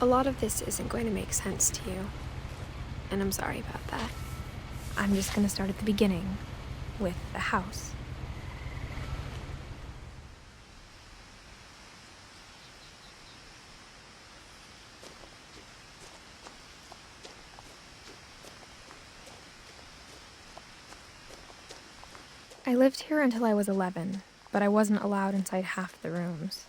A lot of this isn't going to make sense to you, and I'm sorry about that. I'm just going to start at the beginning, with the house. I lived here until I was 11, but I wasn't allowed inside half the rooms.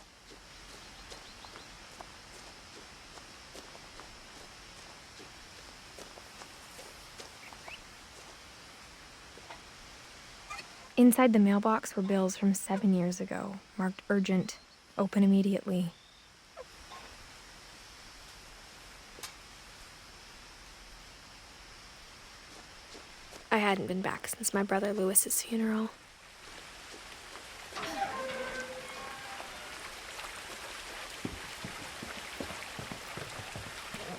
Inside the mailbox were bills from 7 years ago, marked urgent, open immediately. I hadn't been back since my brother Lewis's funeral.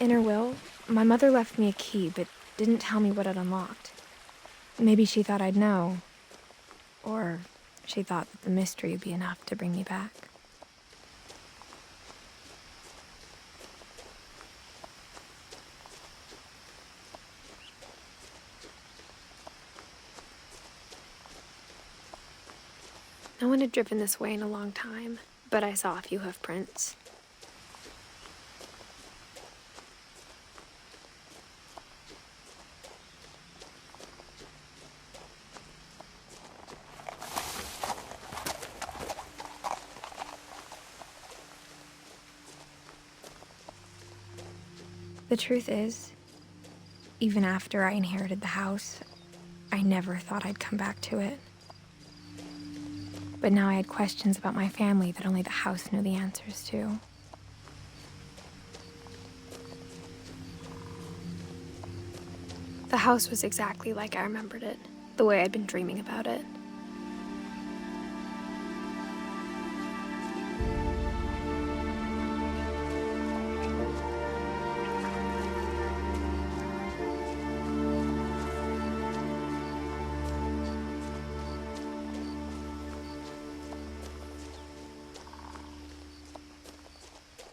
In her will, my mother left me a key, but didn't tell me what it unlocked. Maybe she thought I'd know. Or she thought that the mystery would be enough to bring me back. No one had driven this way in a long time, but I saw a few hoof prints. The truth is, even after I inherited the house, I never thought I'd come back to it. But now I had questions about my family that only the house knew the answers to. The house was exactly like I remembered it, the way I'd been dreaming about it.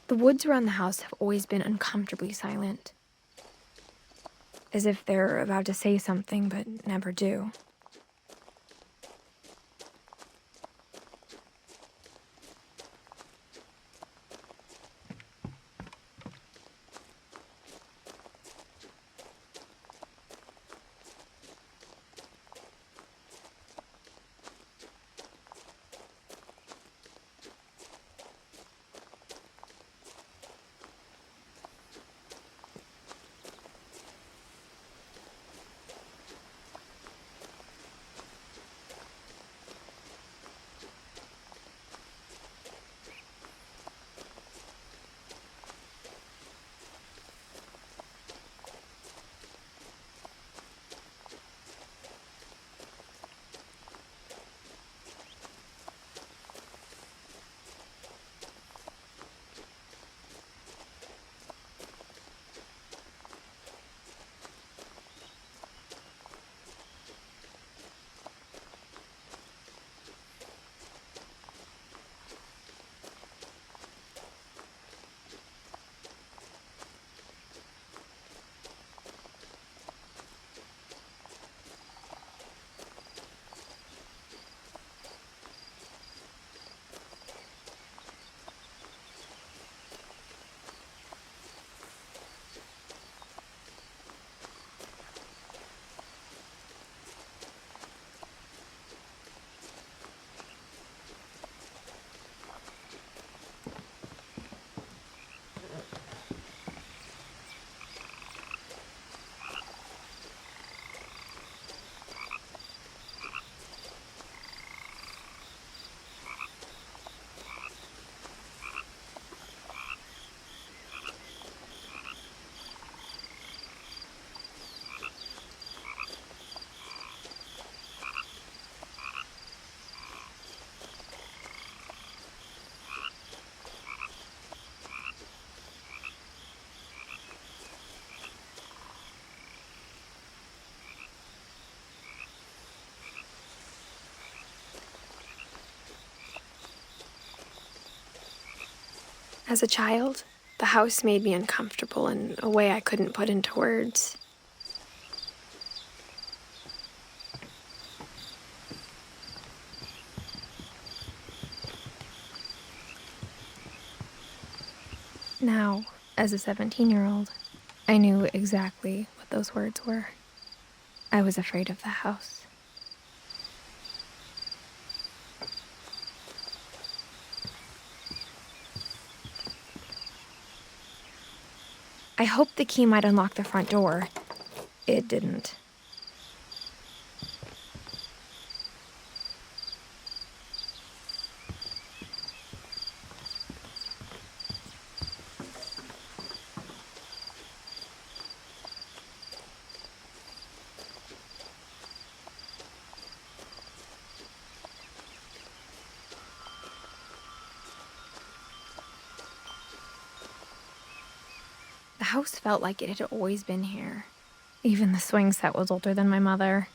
The woods around the house have always been uncomfortably silent, as if they're about to say something but never do. As a child, The house made me uncomfortable in a way I couldn't put into words. Now, as a 17-year-old, I knew exactly what those words were. I was afraid of the house. I hoped the key might unlock the front door. It didn't. The house felt like it had always been here. Even the swing set was older than my mother.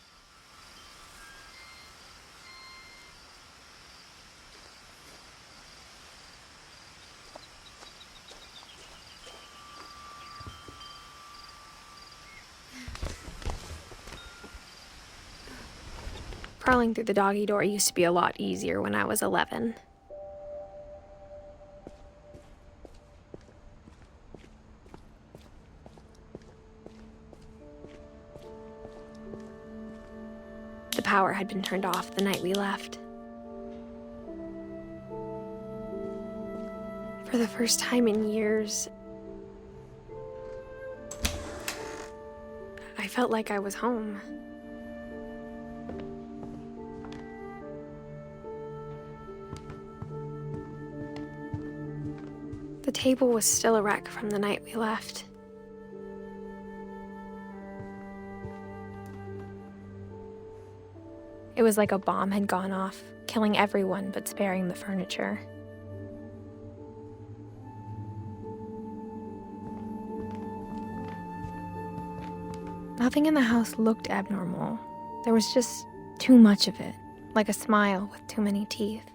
Crawling through the doggy door used to be a lot easier when I was 11. The power had been turned off the night we left. For the first time in years, I felt like I was home. The table was still a wreck from the night we left. It was like a bomb had gone off, killing everyone but sparing the furniture. Nothing in the house looked abnormal. There was just too much of it, like a smile with too many teeth.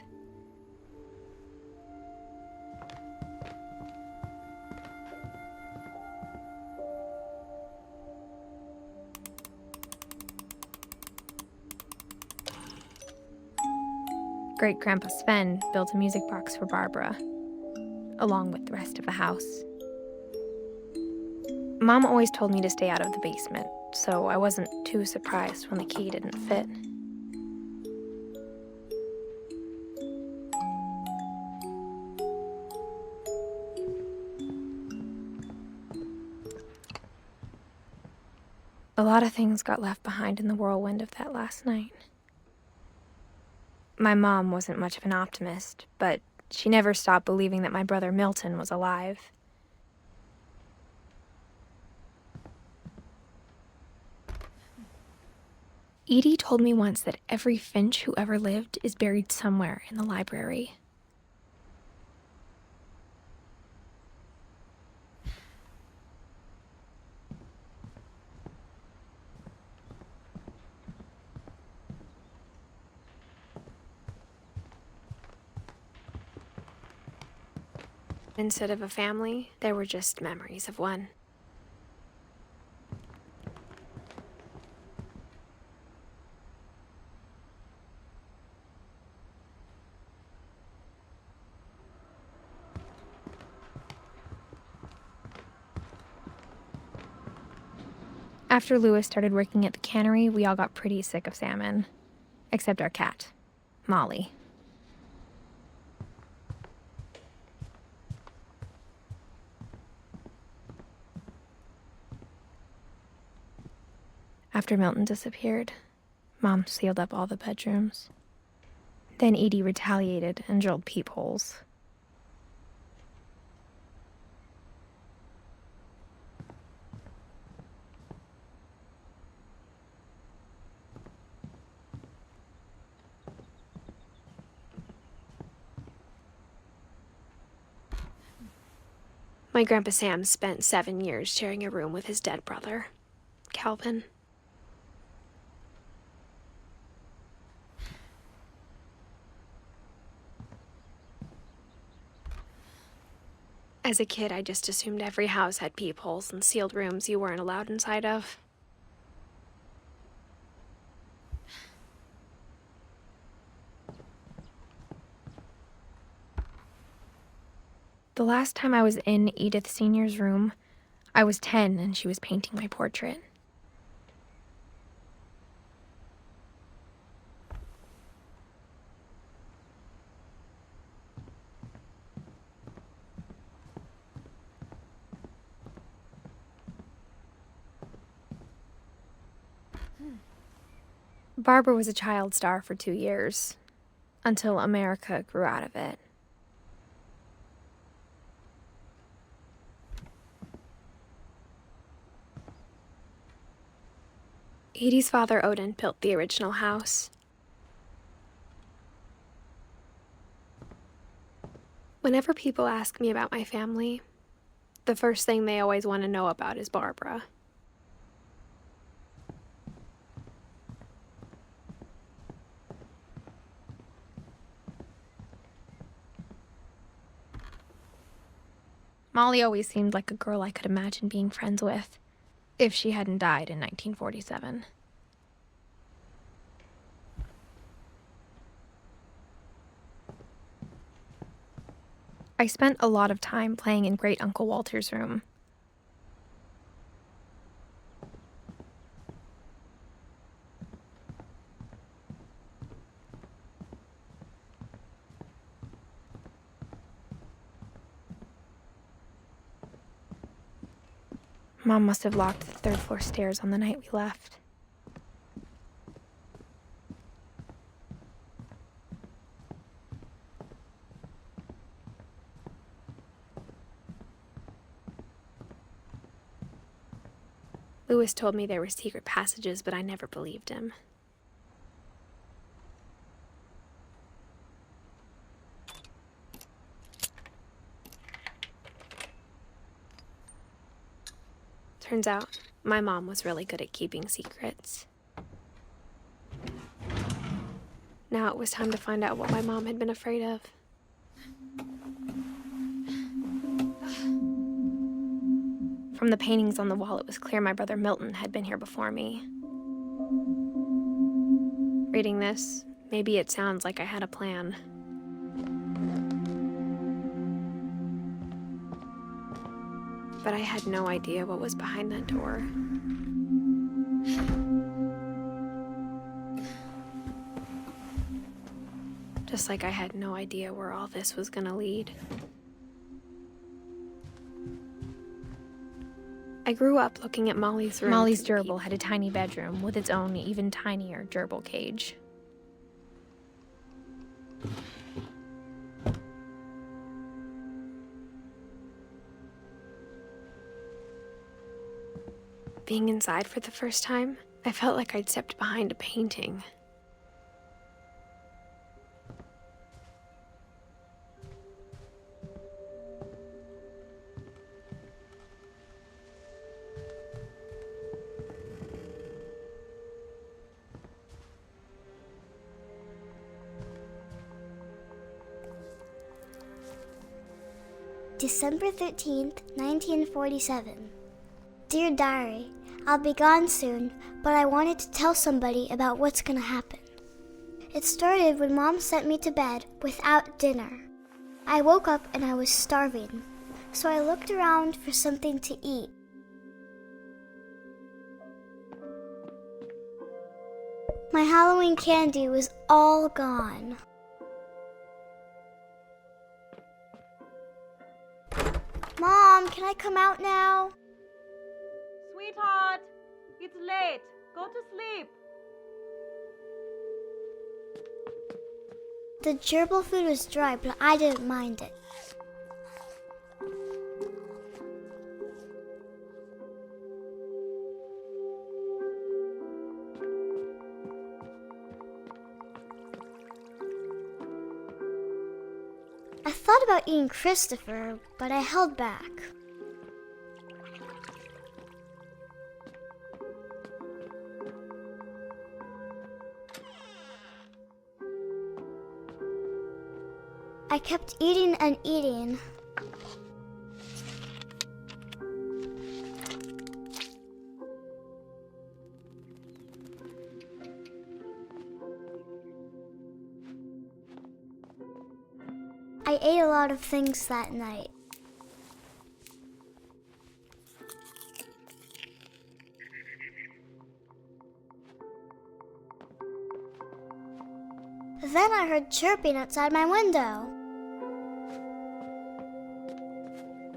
Great-Grandpa Sven built a music box for Barbara, along with the rest of the house. Mom always told me to stay out of the basement, so I wasn't too surprised when the key didn't fit. A lot of things got left behind in the whirlwind of that last night. My mom wasn't much of an optimist, but she never stopped believing that my brother Milton was alive. Edie told me once that every Finch who ever lived is buried somewhere in the library. Instead of a family, there were just memories of one. After Lewis started working at the cannery, we all got pretty sick of salmon. Except our cat, Molly. After Milton disappeared, Mom sealed up all the bedrooms. Then Edie retaliated and drilled peepholes. My Grandpa Sam spent 7 years sharing a room with his dead brother, Calvin. As a kid, I just assumed every house had peepholes and sealed rooms you weren't allowed inside of. The last time I was in Edith Sr.'s room, I was 10 and she was painting my portrait. Barbara was a child star for 2 years, until America grew out of it. Edie's father, Odin, built the original house. Whenever people ask me about my family, the first thing they always want to know about is Barbara. Molly always seemed like a girl I could imagine being friends with, if she hadn't died in 1947. I spent a lot of time playing in Great Uncle Walter's room. Mom must have locked the third-floor stairs on the night we left. Lewis told me there were secret passages, but I never believed him. Turns out, my mom was really good at keeping secrets. Now it was time to find out what my mom had been afraid of. From the paintings on the wall, it was clear my brother Milton had been here before me. Reading this, maybe it sounds like I had a plan. But I had no idea what was behind that door. Just like I had no idea where all this was gonna lead. I grew up looking at Molly's room. Molly's gerbil had a tiny bedroom with its own even tinier gerbil cage. Being inside for the first time, I felt like I'd stepped behind a painting. December 13th, 1947. Dear Diary, I'll be gone soon, but I wanted to tell somebody about what's gonna happen. It started when Mom sent me to bed without dinner. I woke up and I was starving, so I looked around for something to eat. My Halloween candy was all gone. Mom, can I come out now? Sweetheart, it's late. Go to sleep. The gerbil food was dry, but I didn't mind it. I thought about eating Christopher, but I held back. I kept eating and eating. I ate a lot of things that night. Then I heard chirping outside my window.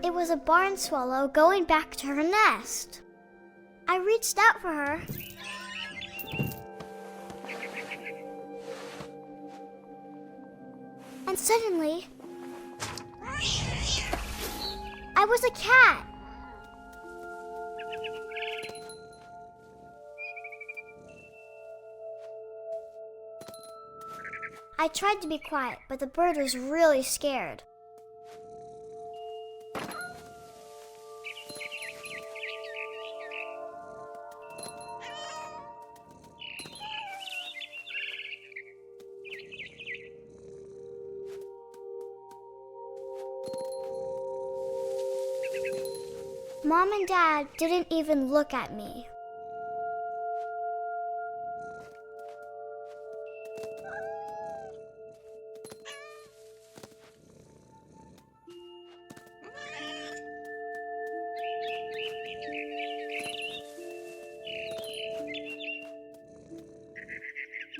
It was a barn swallow going back to her nest. I reached out for her. And suddenly, I was a cat. I tried to be quiet, but the bird was really scared. Mom and Dad didn't even look at me.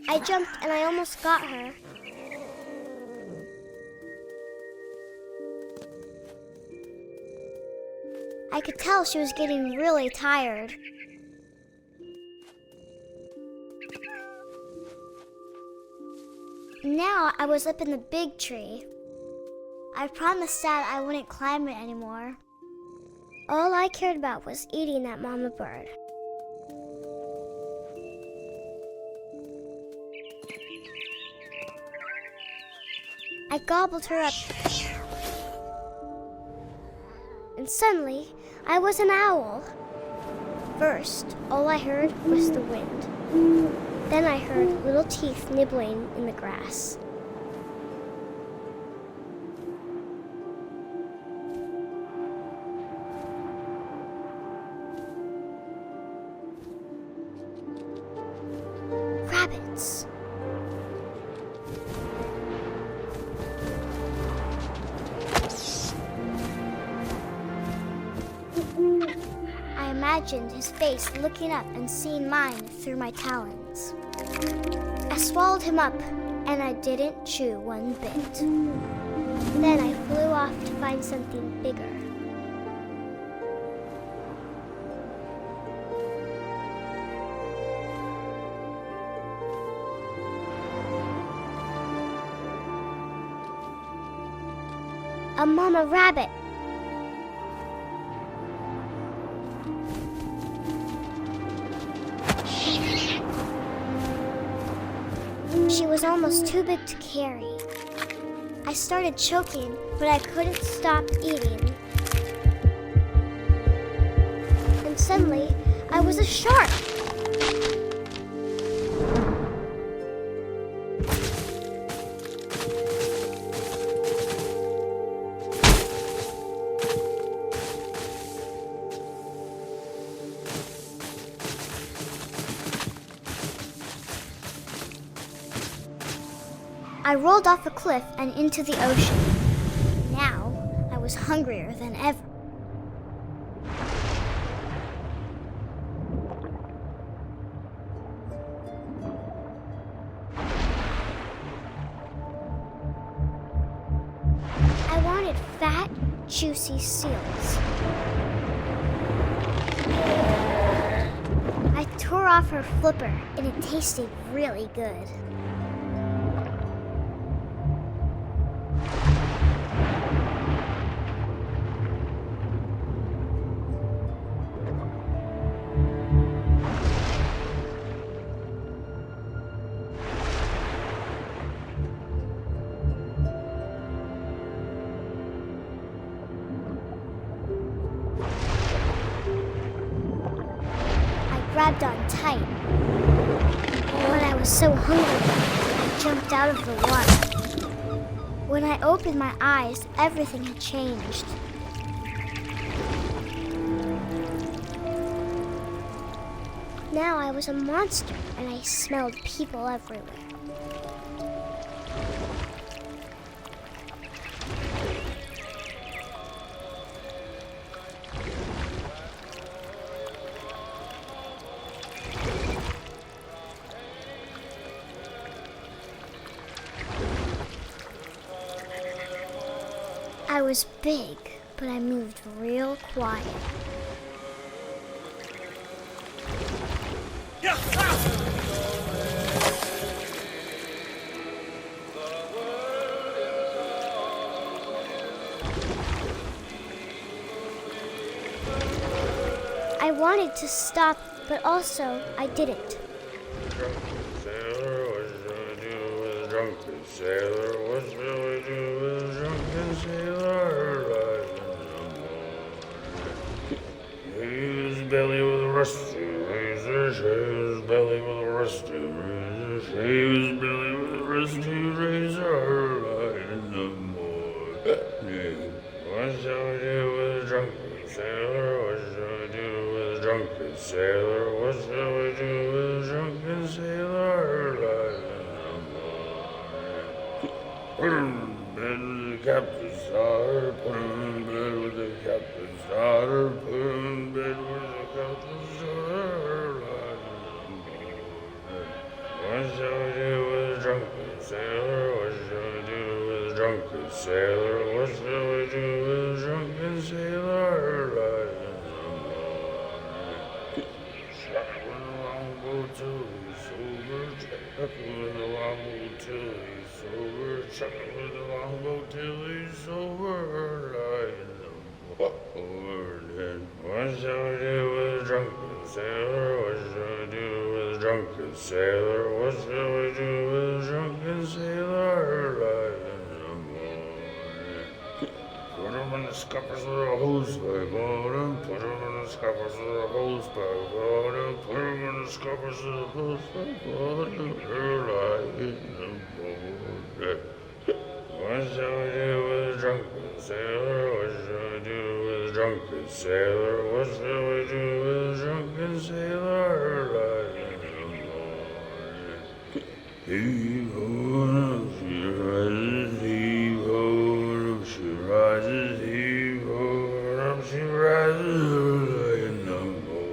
I jumped and I almost got her. I could tell she was getting really tired. Now I was up in the big tree. I promised Dad I wouldn't climb it anymore. All I cared about was eating that mama bird. I gobbled her up. And suddenly, I was an owl. First, all I heard was the wind. Then I heard little teeth nibbling in the grass. Rabbits. I imagined his face looking up and seeing mine through my talons. I swallowed him up, and I didn't chew one bit. Then I flew off to find something bigger. A mama rabbit. She was almost too big to carry. I started choking, but I couldn't stop eating. And suddenly, I was a shark. I rolled off a cliff and into the ocean. Now, I was hungrier than ever. I wanted fat, juicy seals. I tore off her flipper, and it tasted really good. Grabbed on tight. But I was so hungry, I jumped out of the water. When I opened my eyes, everything had changed. Now I was a monster, and I smelled people everywhere. I was big, but I moved real quiet. I wanted to stop, but also I didn't. Drunken sailor, what shall we do with a drunken sailor? His belly with a rusty razor, shave his belly with a rusty razor, shave his belly with a rusty razor, light in the morning. What shall we do with a drunken sailor? What shall we do with a drunken sailor? What shall we do with a drunken sailor? Light in the morning. Put him in bed with the captain's daughter, put him in bed with the captain's daughter, put him in bed with the captain's daughter. What shall we do with a drunken sailor? What shall we do with a drunken sailor? What shall we do with a drunken sailor? Light in the morning. Shut with the longboat till he's sober, shut with the longboat till he's sober, shut with the longboat till he's sober. Light in the morning. What shall we do with a drunken sailor? What shall we do with a drunken sailor? What shall we do with a drunken sailor? Light in the morning. Put him in the scuppers with a hose pipe on him. Put him in the scuppers with a hose pipe on him. Put him in the scuppers with a hose pipe on him. Light in the morning. What shall we do with a drunken sailor? What shall we do with a drunken sailor? What shall we do with a drunken sailor? Light in the morning. Heave-ho, and up she rises, heave-ho, and up she rises, heave-ho, and up she rises, light in the morning.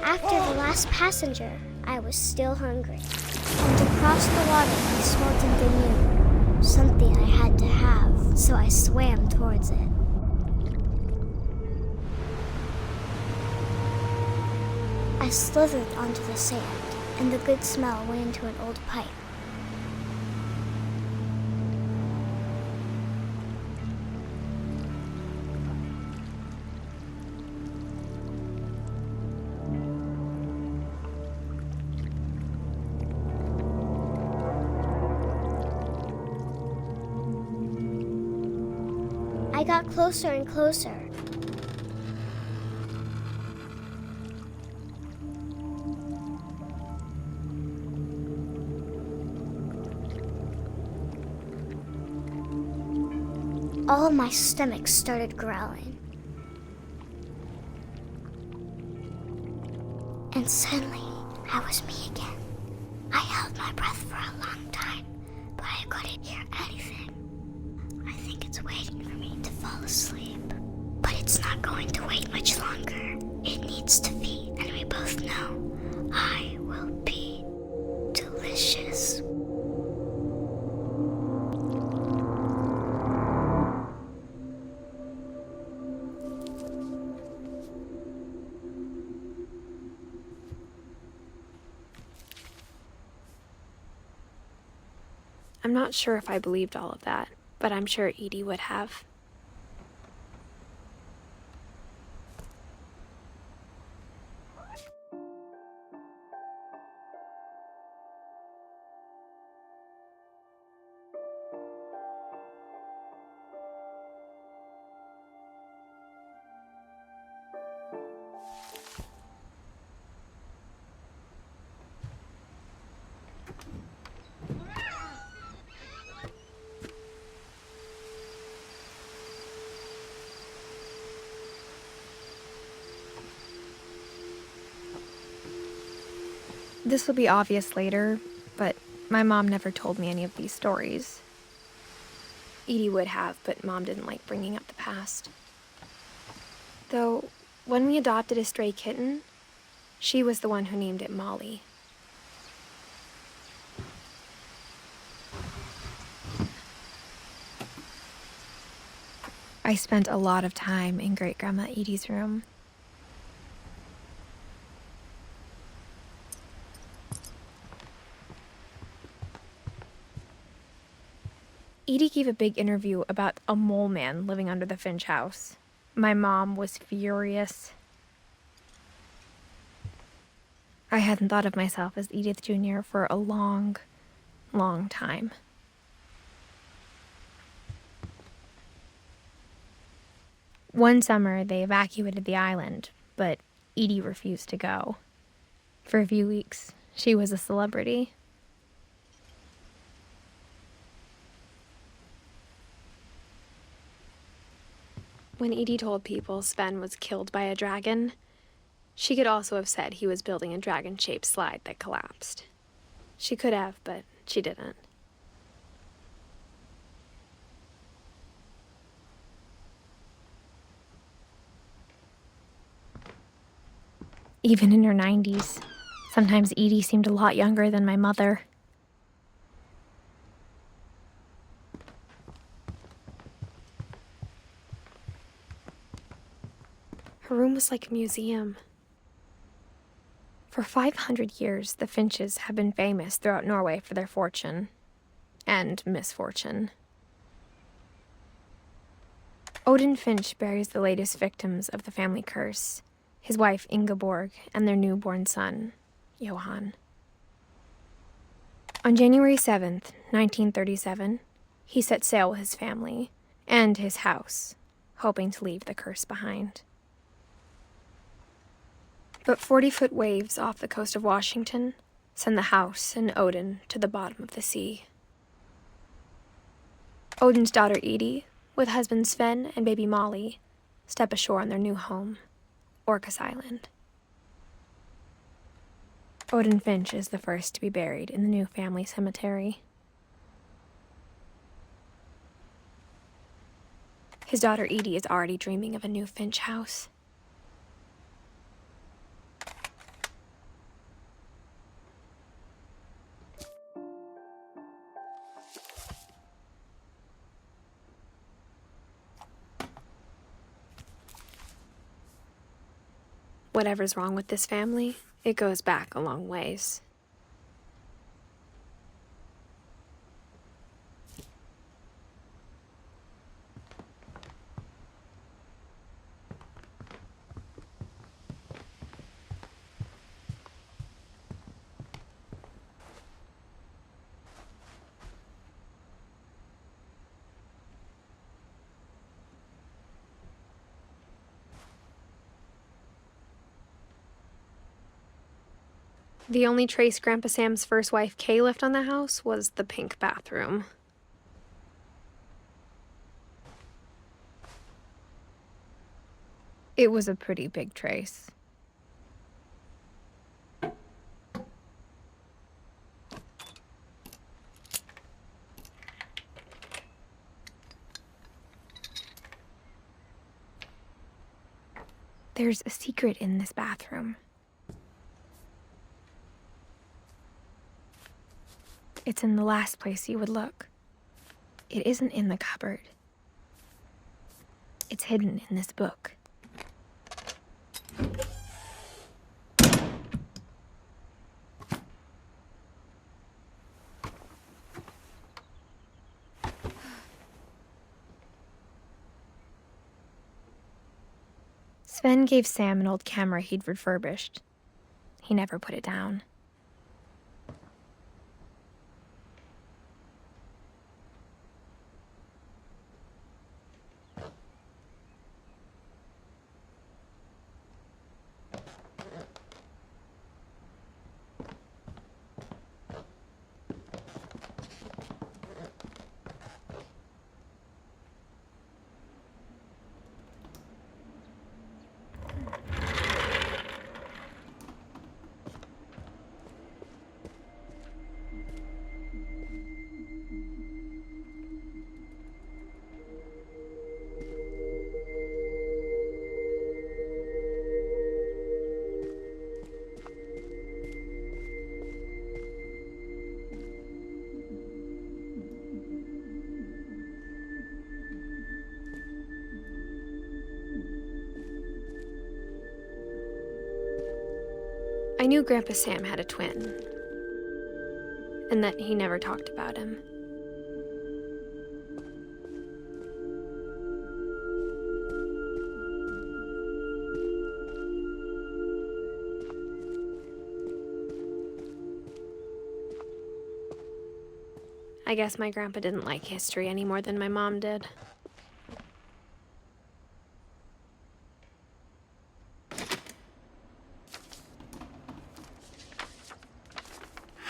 After the last passenger, I was still hungry. And across the water, I smelled something new. Something I had to have, so I swam towards it. I slithered onto the sand, and the good smell went into an old pipe. I got closer and closer. All my stomach started growling. And suddenly, I was me again. I held my breath for a long time, but I couldn't hear anything. I think it's waiting for me to fall asleep. But it's not going to wait much longer. It needs to feed, and we both know I will be delicious. I'm not sure if I believed all of that, but I'm sure Edie would have. This will be obvious later, but my mom never told me any of these stories. Edie would have, but Mom didn't like bringing up the past. Though, when we adopted a stray kitten, she was the one who named it Molly. I spent a lot of time in Great-Grandma Edie's room. Edie gave a big interview about a mole man living under the Finch House. My mom was furious. I hadn't thought of myself as Edith Jr. for a long, long time. One summer, they evacuated the island, but Edie refused to go. For a few weeks, she was a celebrity. When Edie told people Sven was killed by a dragon, she could also have said he was building a dragon-shaped slide that collapsed. She could have, but she didn't. Even in her 90s, sometimes Edie seemed a lot younger than my mother. Her room was like a museum. For 500 years, the Finches have been famous throughout Norway for their fortune and misfortune. Odin Finch buries the latest victims of the family curse, his wife Ingeborg and their newborn son, Johann. On January 7th, 1937, he set sail with his family and his house, hoping to leave the curse behind. But 40-foot waves off the coast of Washington send the house and Odin to the bottom of the sea. Odin's daughter Edie, with husband Sven and baby Molly, step ashore on their new home, Orcas Island. Odin Finch is the first to be buried in the new family cemetery. His daughter Edie is already dreaming of a new Finch house. Whatever's wrong with this family, it goes back a long ways. The only trace Grandpa Sam's first wife, Kay, left on the house was the pink bathroom. It was a pretty big trace. There's a secret in this bathroom. It's in the last place you would look. It isn't in the cupboard. It's hidden in this book. Sven gave Sam an old camera he'd refurbished. He never put it down. I knew Grandpa Sam had a twin, and that he never talked about him. I guess my grandpa didn't like history any more than my mom did.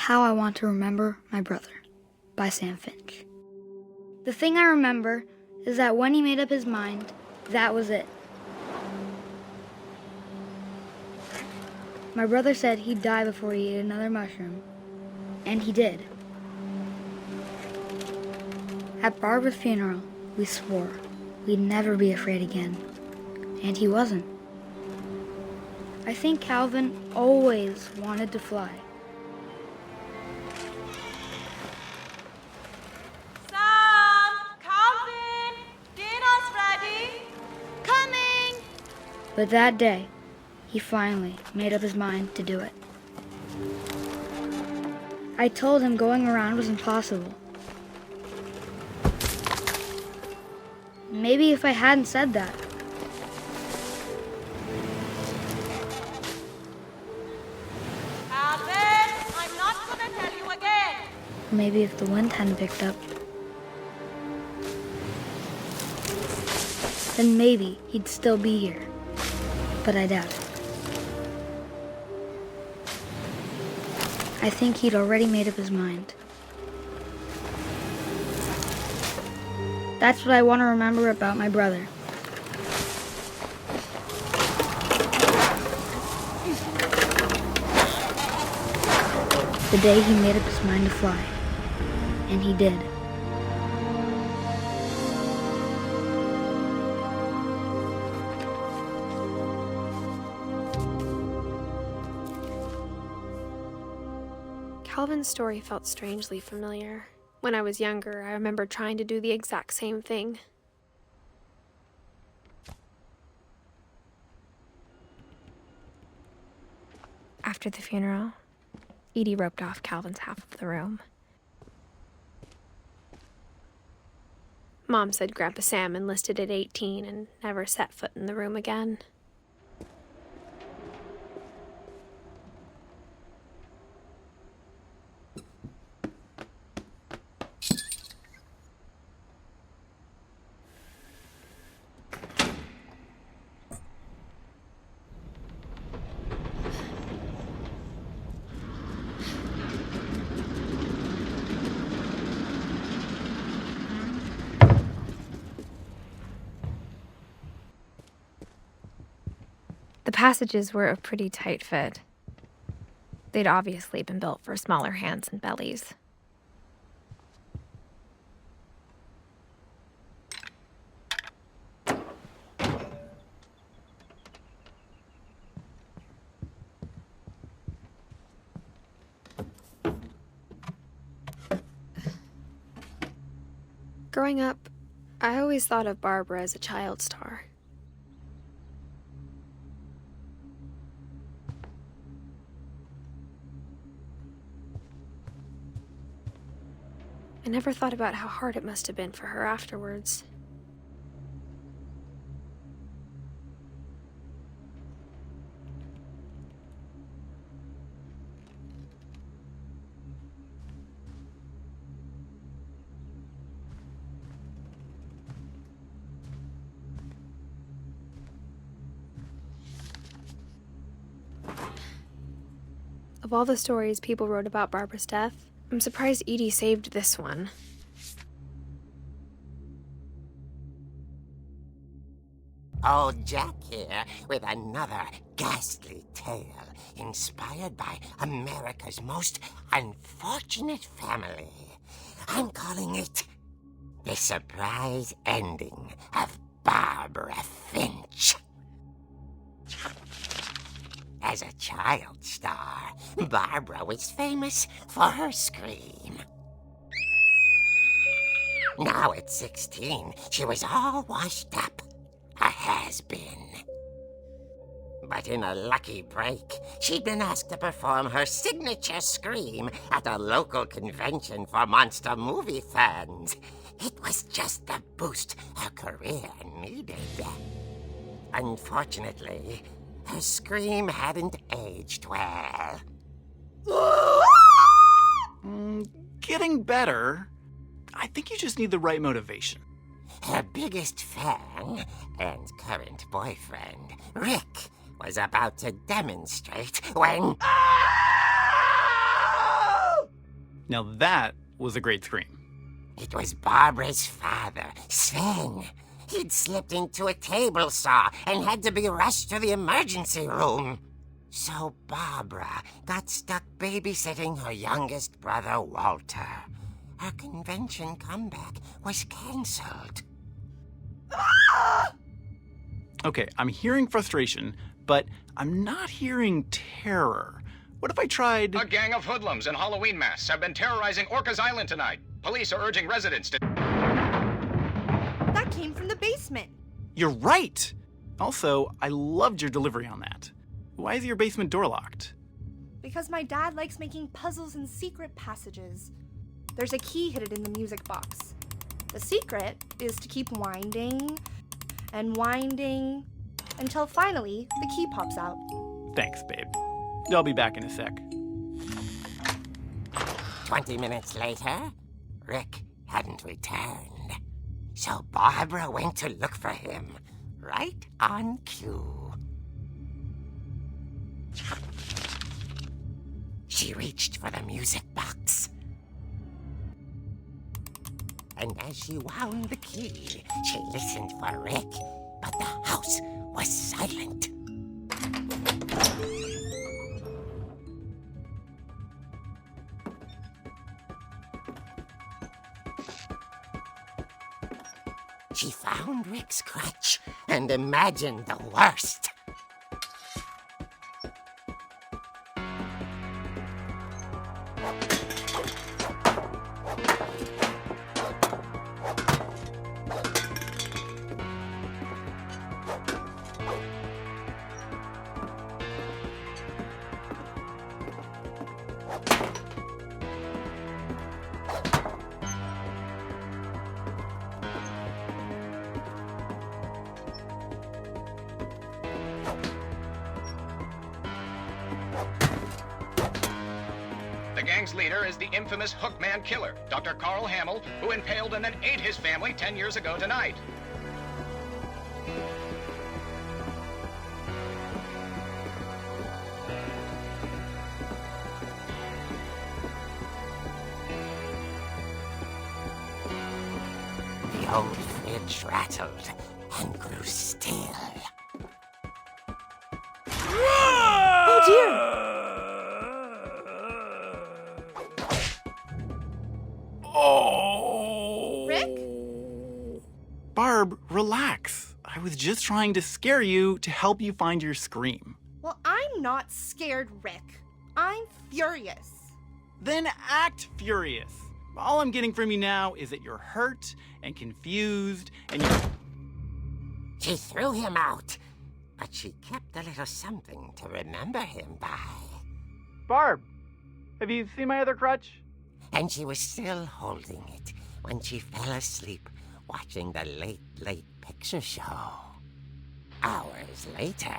How I Want to Remember My Brother by Sam Finch. The thing I remember is that when he made up his mind, that was it. My brother said he'd die before he ate another mushroom, and he did. At Barbara's funeral, we swore we'd never be afraid again, and he wasn't. I think Calvin always wanted to fly. Sam! Calvin! Dinner's ready! Coming! But that day, he finally made up his mind to do it. I told him going around was impossible. Maybe if I hadn't said that. Calvin, I'm not gonna tell you again. Maybe if the wind hadn't picked up. Then maybe he'd still be here. But I doubt it. I think he'd already made up his mind. That's what I want to remember about my brother. The day he made up his mind to fly. And he did. Calvin's story felt strangely familiar. When I was younger, I remember trying to do the exact same thing. After the funeral, Edie roped off Calvin's half of the room. Mom said Grandpa Sam enlisted at 18 and never set foot in the room again. The passages were a pretty tight fit. They'd obviously been built for smaller hands and bellies. Growing up, I always thought of Barbara as a child star. I never thought about how hard it must have been for her afterwards. Of all the stories people wrote about Barbara's death, I'm surprised Edie saved this one. Old Jack here with another ghastly tale inspired by America's most unfortunate family. I'm calling it The Surprise Ending of Barbara Finch. As a child star, Barbara was famous for her scream. Now at 16, she was all washed up, a has-been. But in a lucky break, she'd been asked to perform her signature scream at a local convention for monster movie fans. It was just the boost her career needed. Unfortunately, her scream hadn't aged well. Getting better. I think you just need the right motivation. Her biggest fan and current boyfriend, Rick, was about to demonstrate when... Now that was a great scream. It was Barbara's father, Sven. He'd slipped into a table saw and had to be rushed to the emergency room. So Barbara got stuck babysitting her youngest brother, Walter. Her convention comeback was cancelled. Okay, I'm hearing frustration, but I'm not hearing terror. What if I tried... A gang of hoodlums in Halloween masks have been terrorizing Orcas Island tonight. Police are urging residents to... That came from the basement. You're right! Also, I loved your delivery on that. Why is your basement door locked? Because my dad likes making puzzles and secret passages. There's a key hidden in the music box. The secret is to keep winding and winding until finally the key pops out. Thanks, babe. I'll be back in a sec. 20 minutes later, Rick hadn't returned. So Barbara went to look for him, right on cue. She reached for the music box. And as she wound the key, she listened for Rick, but the house was silent. She found Rick's crutch and imagined the worst. The gang's leader is the infamous Hookman killer, Dr. Carl Hamill, who impaled and then ate his family 10 years ago tonight. The old fridge rattled and grew still. Oh dear! Oh! Rick? Barb, relax. I was just trying to scare you to help you find your scream. Well, I'm not scared, Rick. I'm furious. Then act furious. All I'm getting from you now is that you're hurt and confused and you... She threw him out, but she kept a little something to remember him by. Barb, have you seen my other crutch? And she was still holding it when she fell asleep watching the late picture show. Hours later...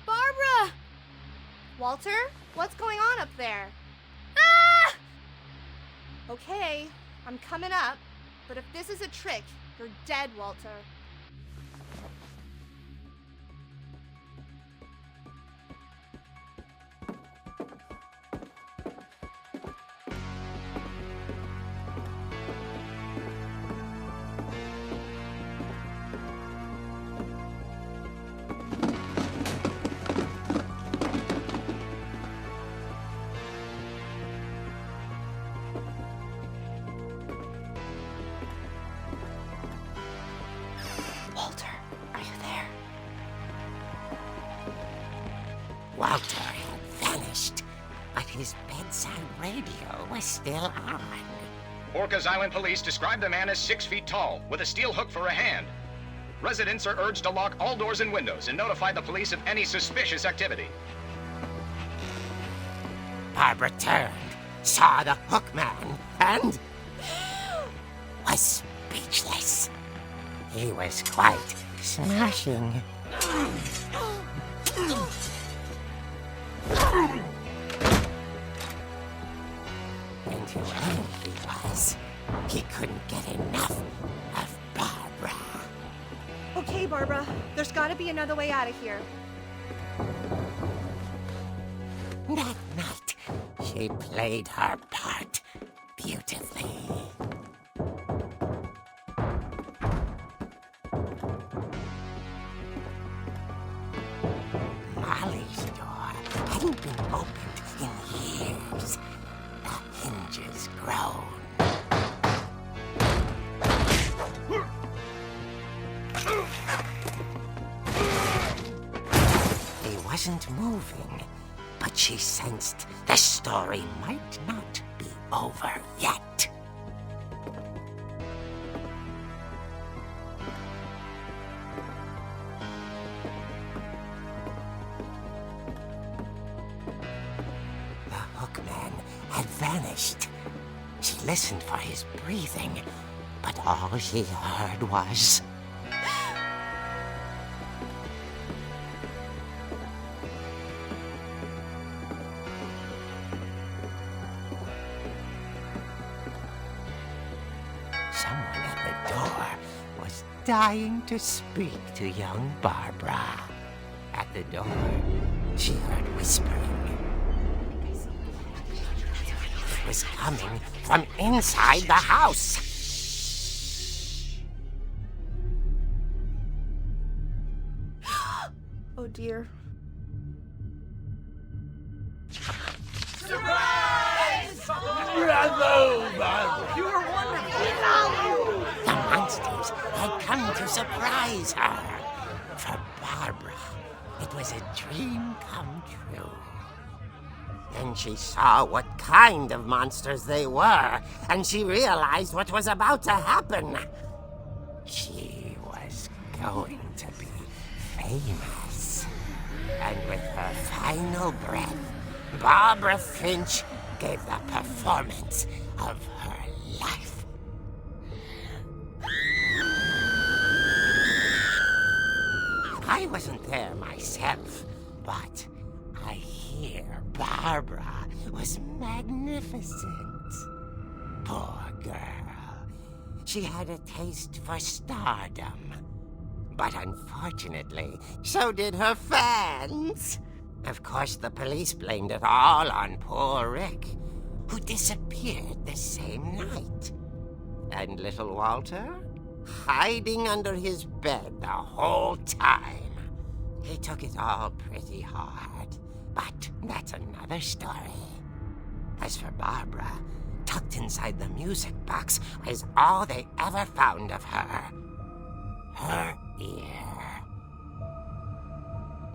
Barbara! Walter, what's going on up there? Ah! Okay, I'm coming up, but if this is a trick, you're dead, Walter. Walter had vanished, but his bedside radio was still on. Orcas Island police describe the man as 6 feet tall, with a steel hook for a hand. Residents are urged to lock all doors and windows and notify the police of any suspicious activity. Barbara turned, saw the hookman, and was speechless. He was quite smashing. And whoever he was, he couldn't get enough of Barbara. Okay, Barbara, there's gotta be another way out of here. That night, she played her part beautifully. Molly's door hadn't been opened in years. The hinges groaned. He wasn't moving, but she sensed the story might not be over yet. The hookman had vanished. She listened for his breathing, but all she heard was... Someone at the door was dying to speak to young Barbara. At the door, she heard whispering. It was coming from inside the house. Oh dear. The monsters had come to surprise her. For Barbara, it was a dream come true. Then she saw what kind of monsters they were, and she realized what was about to happen. She was going to be famous. And with her final breath, Barbara Finch gave the performance of her life. I wasn't there myself, but I hear Barbara was magnificent. Poor girl. She had a taste for stardom. But unfortunately, so did her fans. Of course, the police blamed it all on poor Rick, who disappeared the same night. And little Walter? Hiding under his bed the whole time. He took it all pretty hard, but that's another story. As for Barbara, tucked inside the music box was all they ever found of her. Her ear.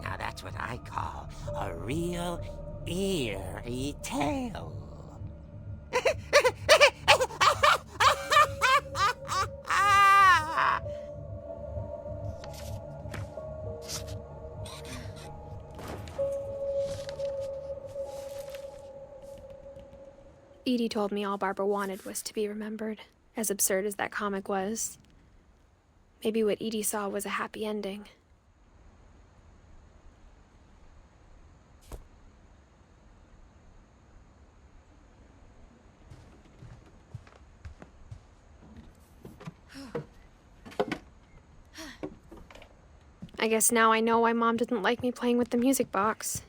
Now that's what I call a real eerie tale. Edie told me all Barbara wanted was to be remembered, as absurd as that comic was. Maybe what Edie saw was a happy ending. I guess now I know why Mom didn't like me playing with the music box.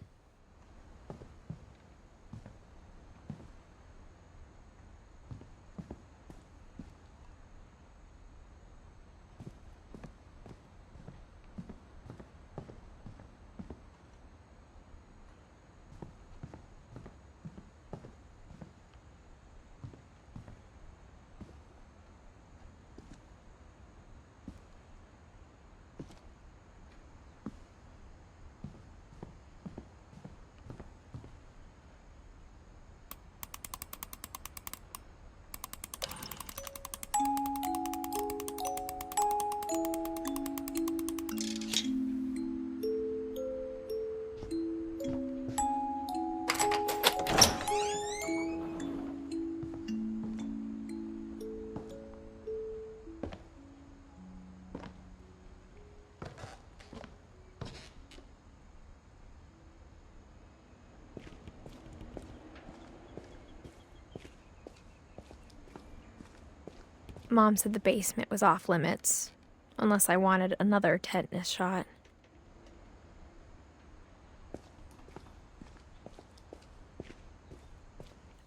Mom said the basement was off limits, unless I wanted another tetanus shot.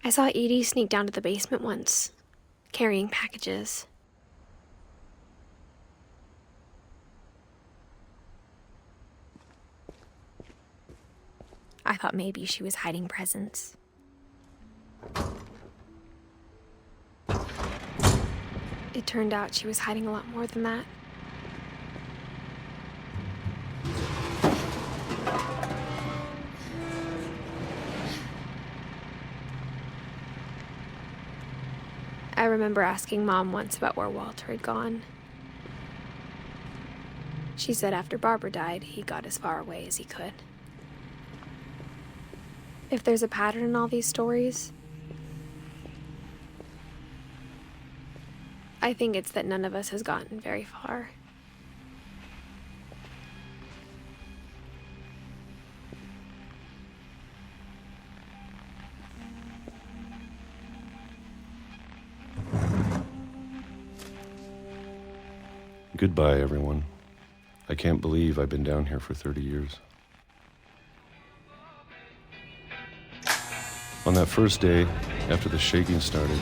I saw Edie sneak down to the basement once, carrying packages. I thought maybe she was hiding presents. It turned out she was hiding a lot more than that. I remember asking Mom once about where Walter had gone. She said after Barbara died, he got as far away as he could. If there's a pattern in all these stories, I think it's that none of us has gotten very far. Goodbye, everyone. I can't believe I've been down here for 30 years. On that first day, after the shaking started,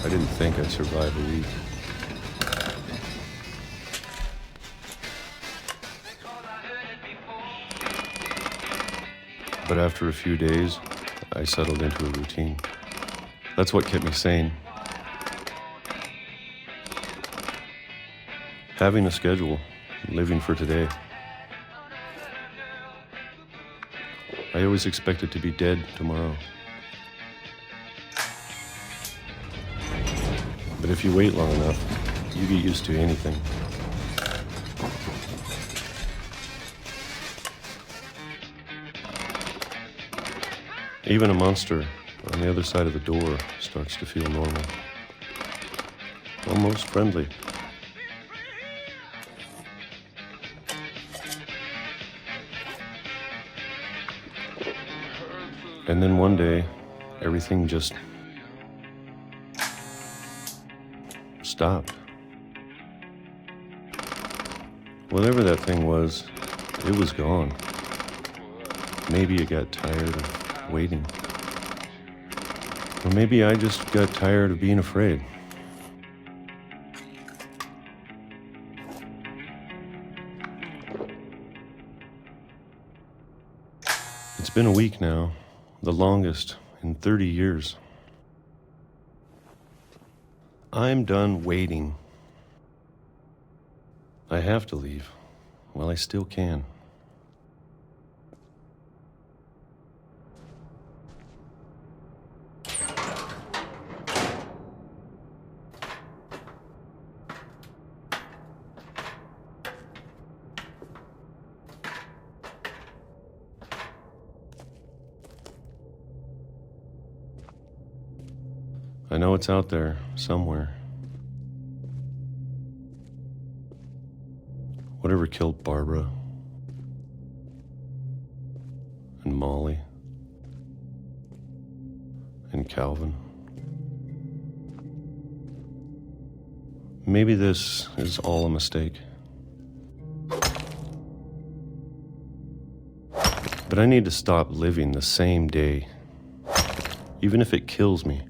I didn't think I'd survive a week. But after a few days, I settled into a routine. That's what kept me sane. Having a schedule, living for today. I always expected to be dead tomorrow. But if you wait long enough, you get used to anything. Even a monster on the other side of the door starts to feel normal. Almost friendly. And then one day, everything just stopped. Whatever that thing was, it was gone. Maybe it got tired of waiting. Or maybe I just got tired of being afraid. It's been a week now, the longest in 30 years. I'm done waiting. I have to leave while I still can. I know it's out there somewhere. Whatever killed Barbara and Molly and Calvin. Maybe this is all a mistake. But I need to stop living the same day, even if it kills me.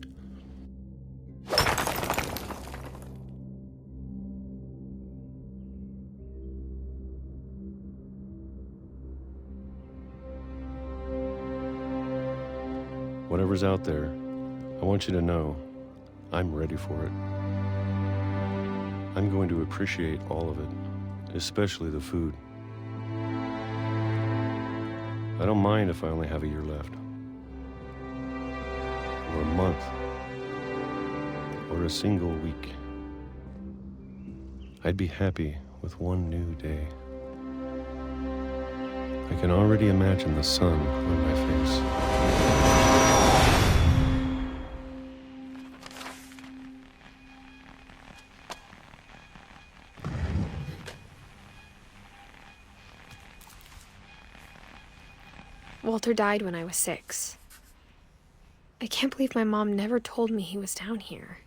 Whatever's out there, I want you to know I'm ready for it. I'm going to appreciate all of it, especially the food. I don't mind if I only have a year left, or a month, or a single week. I'd be happy with one new day. I can already imagine the sun on my face. Walter died when I was 6. I can't believe my mom never told me he was down here.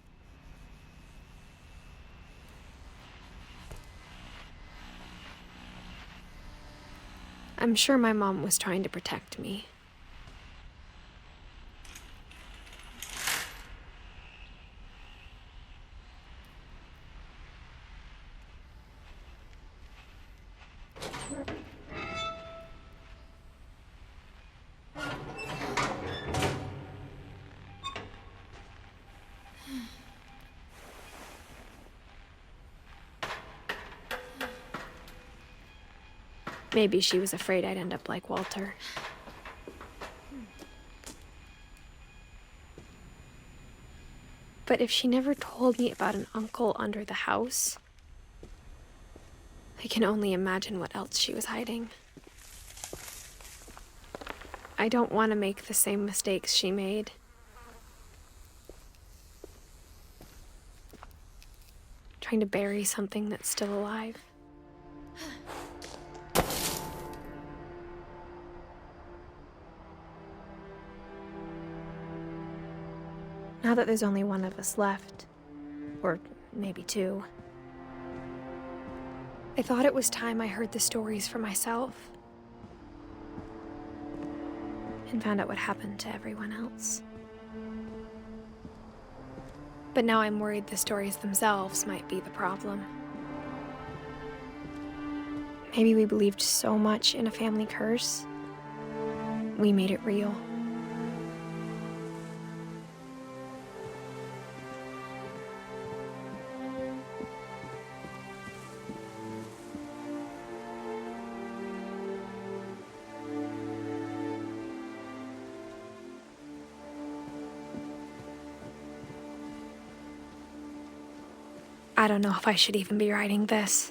I'm sure my mom was trying to protect me. Maybe she was afraid I'd end up like Walter. But if she never told me about an uncle under the house, I can only imagine what else she was hiding. I don't want to make the same mistakes she made. Trying to bury something that's still alive. Now that there's only one of us left, or maybe two, I thought it was time I heard the stories for myself and found out what happened to everyone else. But now I'm worried the stories themselves might be the problem. Maybe we believed so much in a family curse, we made it real. I don't know if I should even be writing this.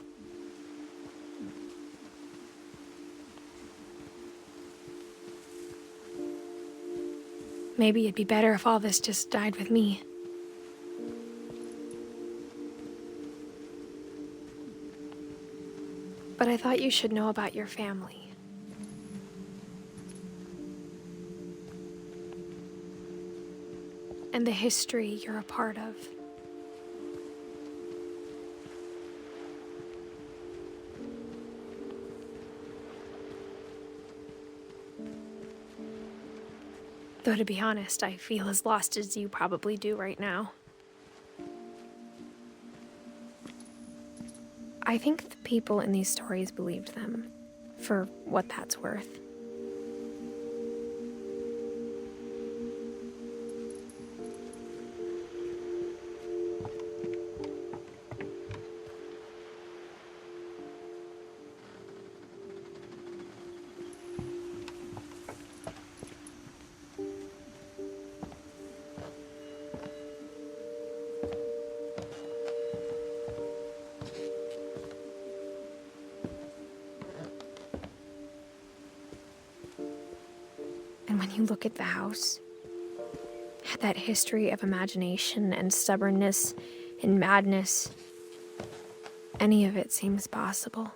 Maybe it'd be better if all this just died with me. But I thought you should know about your family. And the history you're a part of. Though to be honest, I feel as lost as you probably do right now. I think the people in these stories believed them, for what that's worth. And when you look at the house, that history of imagination and stubbornness and madness, any of it seems possible.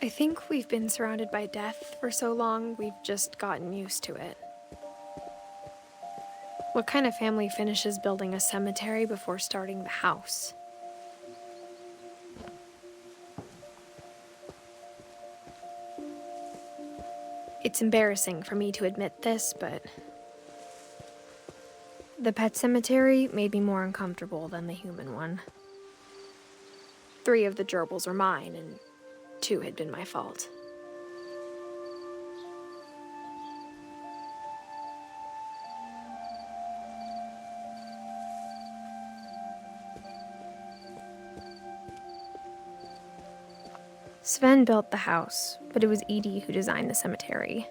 I think we've been surrounded by death for so long, we've just gotten used to it. What kind of family finishes building a cemetery before starting the house? It's embarrassing for me to admit this, but the pet cemetery made me more uncomfortable than the human one. 3 of the gerbils were mine, and 2 had been my fault. Sven built the house, but it was Edie who designed the cemetery.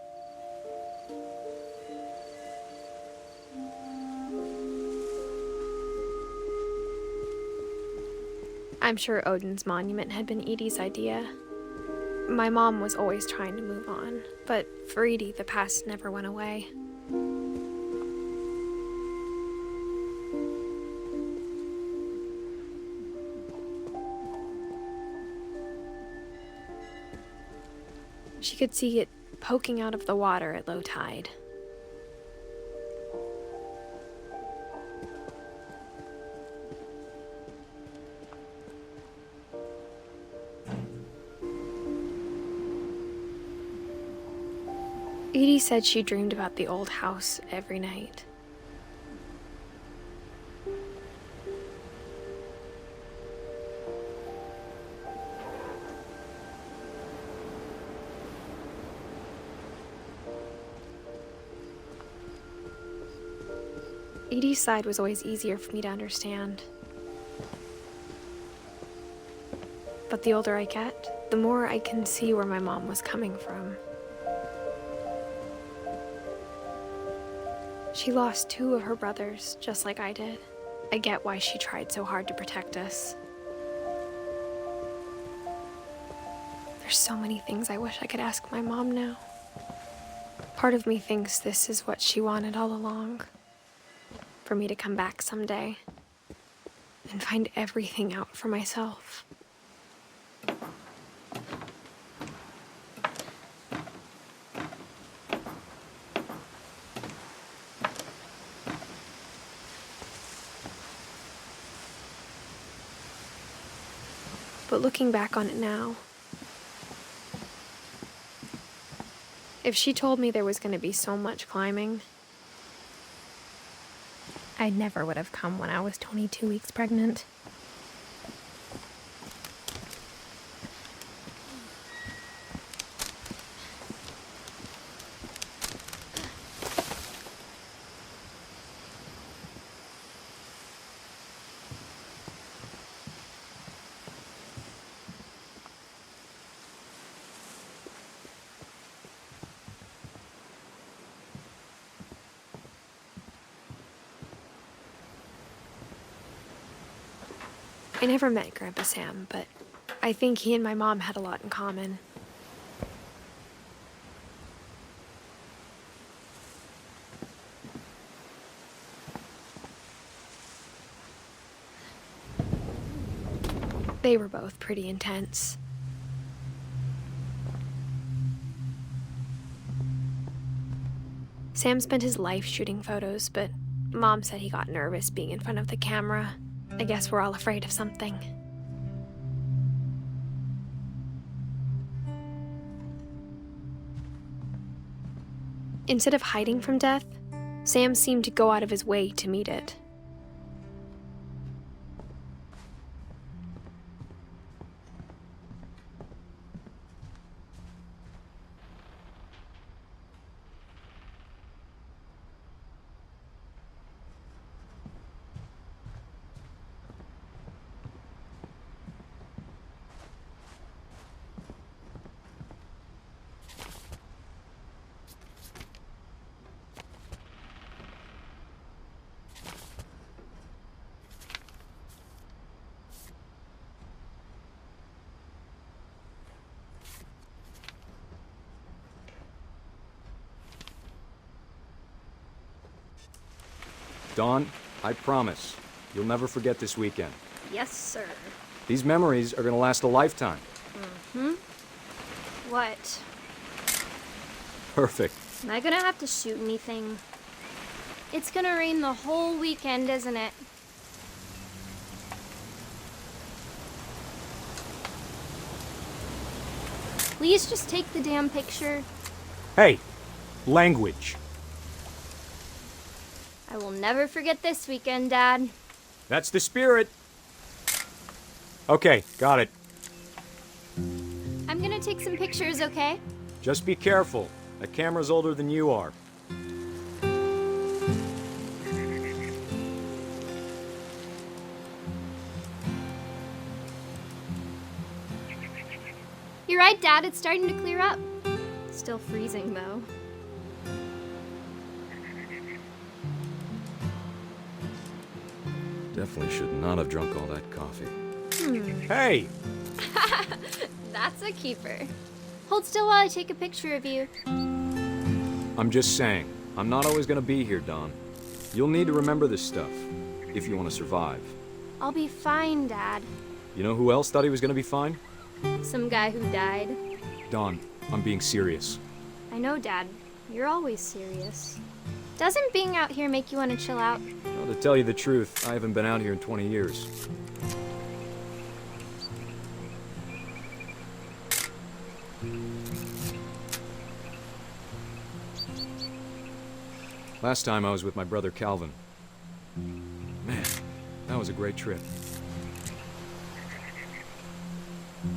I'm sure Odin's monument had been Edie's idea. My mom was always trying to move on, but for Edie, the past never went away. She could see it poking out of the water at low tide. Edie said she dreamed about the old house every night. Edie's side was always easier for me to understand. But the older I get, the more I can see where my mom was coming from. She lost 2 of her brothers, just like I did. I get why she tried so hard to protect us. There's so many things I wish I could ask my mom now. Part of me thinks this is what she wanted all along. For me to come back someday and find everything out for myself. But looking back on it now, if she told me there was going to be so much climbing, I never would have come when I was 22 weeks pregnant. I never met Grandpa Sam, but I think he and my mom had a lot in common. They were both pretty intense. Sam spent his life shooting photos, but Mom said he got nervous being in front of the camera. I guess we're all afraid of something. Instead of hiding from death, Sam seemed to go out of his way to meet it. Dawn, I promise, you'll never forget this weekend. Yes, sir. These memories are gonna last a lifetime. Mm-hmm. What? Perfect. Am I gonna have to shoot anything? It's gonna rain the whole weekend, isn't it? Please just take the damn picture. Hey, language. I will never forget this weekend, Dad. That's the spirit. Okay, got it. I'm gonna take some pictures, okay? Just be careful. That camera's older than you are. You're right, Dad. It's starting to clear up. Still freezing, though. Definitely should not have drunk all that coffee. Hey! That's a keeper. Hold still while I take a picture of you. I'm just saying, I'm not always gonna be here, Dawn. You'll need to remember this stuff, if you want to survive. I'll be fine, Dad. You know who else thought he was gonna be fine? Some guy who died. Dawn, I'm being serious. I I know, Dad. You're always serious. Doesn't being out here make you want to chill out? Well, to tell you the truth, I haven't been out here in 20 years. Last time I was with my brother Calvin. Man, that was a great trip.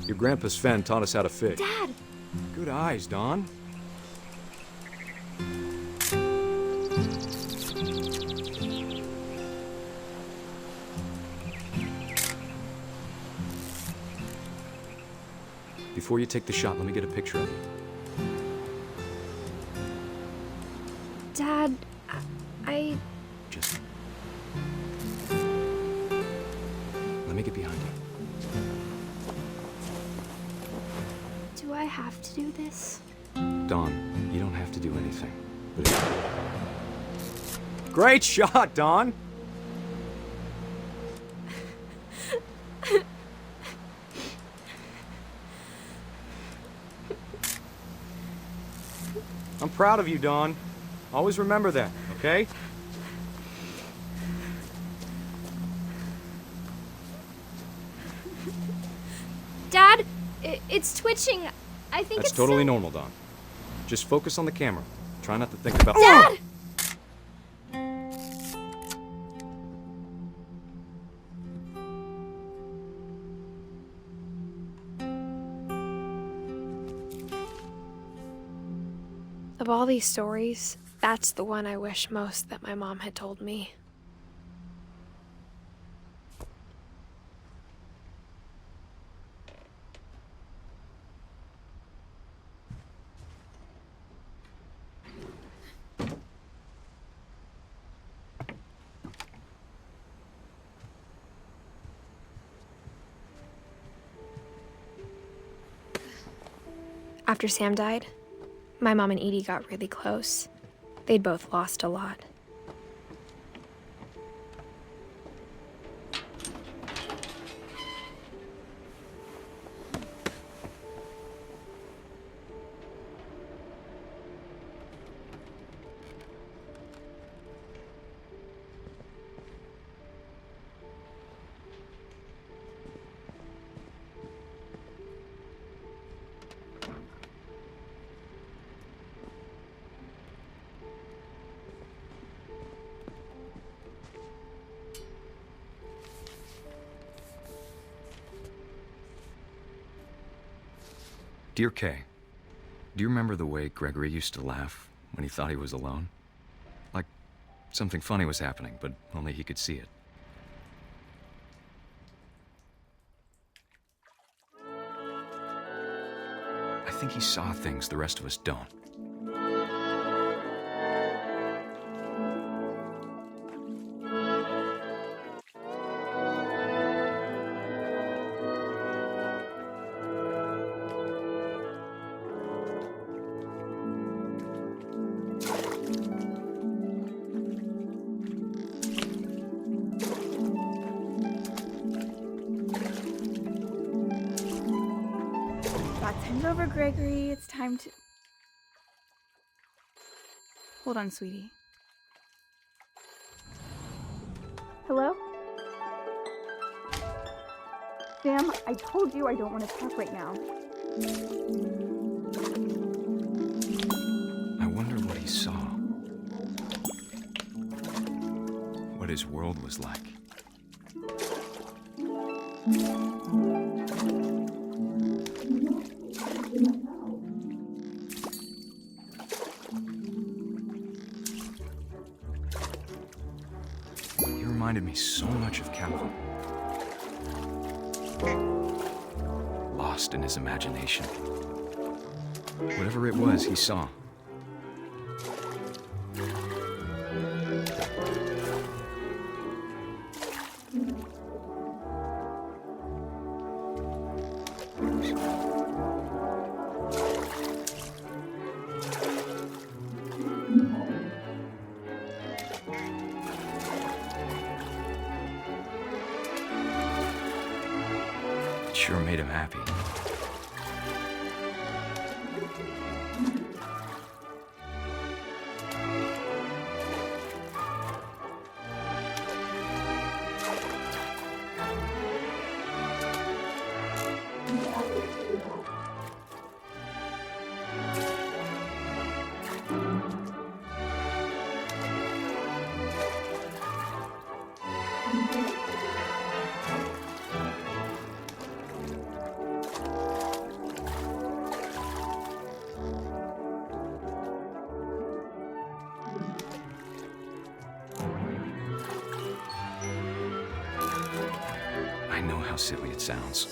Your grandpa Sven taught us how to fish. Dad! Good eyes, Don. Before you take the shot, let me get a picture of you. Dad, I... Just... Let me get behind you. Do I have to do this? Dawn, you don't have to do anything. But Great shot, Dawn! I'm proud of you, Dawn. Always remember that, okay? Dad, it's twitching. I think That's it's totally so... normal, Dawn. Just focus on the camera. Try not to think about... Dad! Of all these stories, that's the one I wish most that my mom had told me. After Sam died, my mom and Edie got really close. They'd both lost a lot. Dear Kay, do you remember the way Gregory used to laugh when he thought he was alone? Like something funny was happening, but only he could see it. I think he saw things the rest of us don't. Send over, Gregory. It's time to... Hold on, sweetie. Hello? Sam, I told you I don't want to talk right now. I wonder what he saw. What his world was like. Reminded me so much of Calvin. Lost in his imagination. Whatever it was he saw. Sure made him happy. silly it sounds.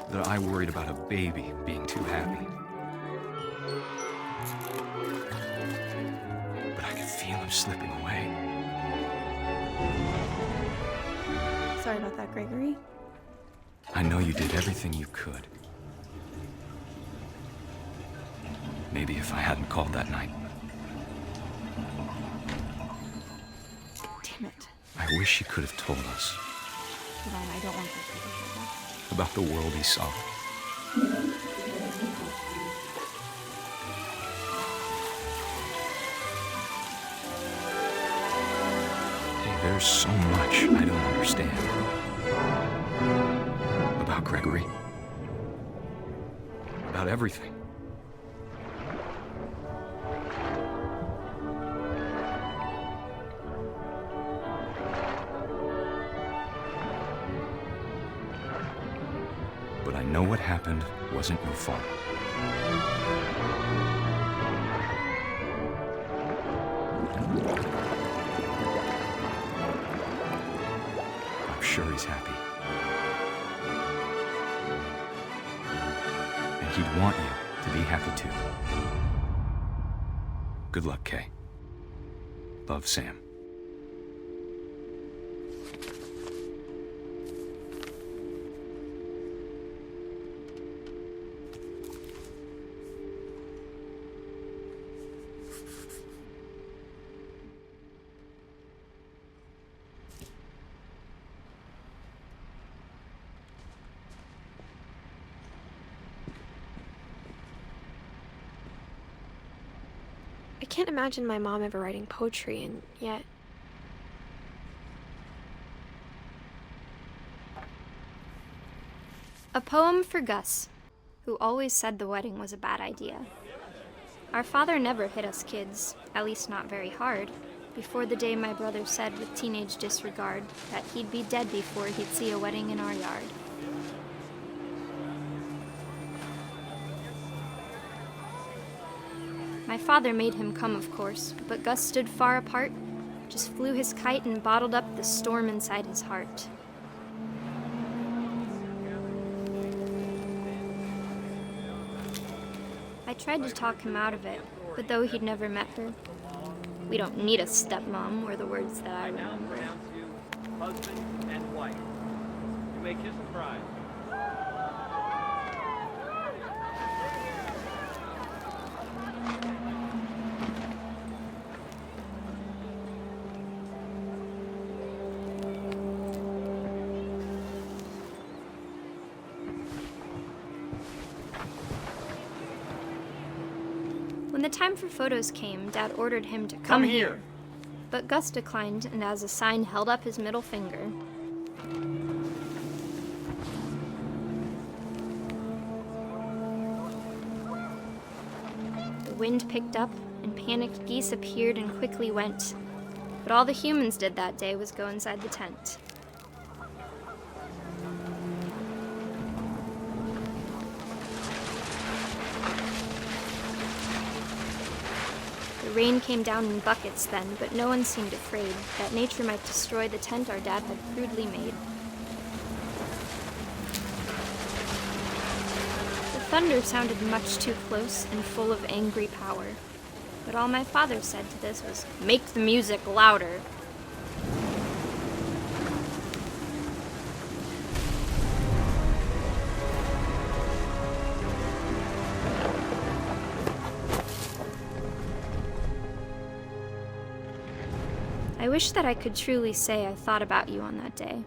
That I worried about a baby being too happy. But I could feel him slipping away. Sorry about that, Gregory. I know you did everything you could. Maybe if I hadn't called that night. Damn it. I wish he could have told us. Hold on, I don't want that to happen. About the world he saw. Hey, there's so much I don't understand. About Gregory. About everything. But I know what happened wasn't your fault. I'm sure he's happy. And he'd want you to be happy too. Good luck, Kay. Love, Sam. I can't imagine my mom ever writing poetry, and yet... A poem for Gus, who always said the wedding was a bad idea. Our father never hit us kids, at least not very hard, before the day my brother said with teenage disregard that he'd be dead before he'd see a wedding in our yard. My father made him come, of course, but Gus stood far apart, just flew his kite and bottled up the storm inside his heart. I tried to talk him out of it, but though he'd never met her, "We don't need a stepmom," were the words that I remember. Husband and wife. You may kiss the bride. When the time for photos came, Dad ordered him to come here. But Gus declined, and as a sign held up his middle finger. The wind picked up, and panicked geese appeared and quickly went. But all the humans did that day was go inside the tent. The rain came down in buckets then, but no one seemed afraid that nature might destroy the tent our dad had crudely made. The thunder sounded much too close and full of angry power, but all my father said to this was, "Make the music louder." I wish that I could truly say I thought about you on that day.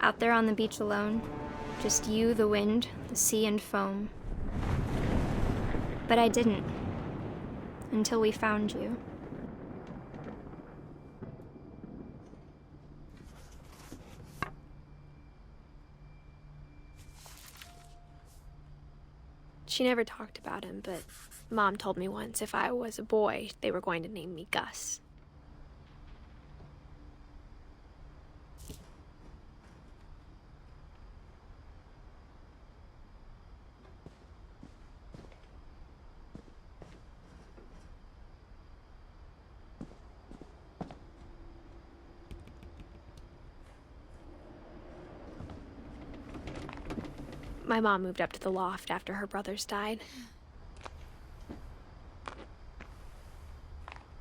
Out there on the beach alone, just you, the wind, the sea, and foam. But I didn't, until we found you. She never talked about him, but Mom told me once if I was a boy, they were going to name me Gus. My mom moved up to the loft after her brothers died.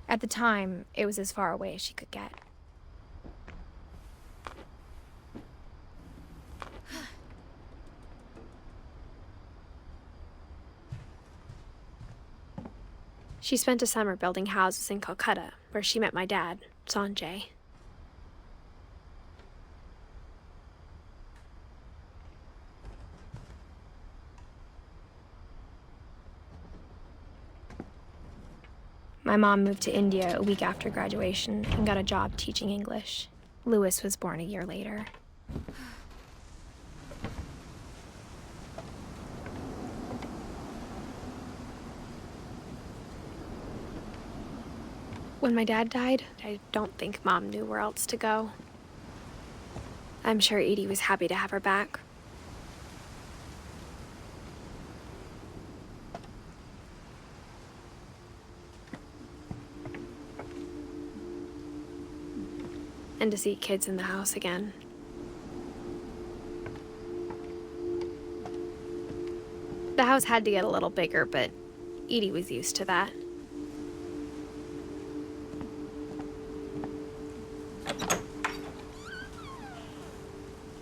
At the time, it was as far away as she could get. She spent a summer building houses in Calcutta, where she met my dad, Sanjay. My mom moved to India a week after graduation and got a job teaching English. Louis was born a year later. When my dad died, I don't think Mom knew where else to go. I'm sure Edie was happy to have her back. And to see kids in the house again. The house had to get a little bigger, but Edie was used to that.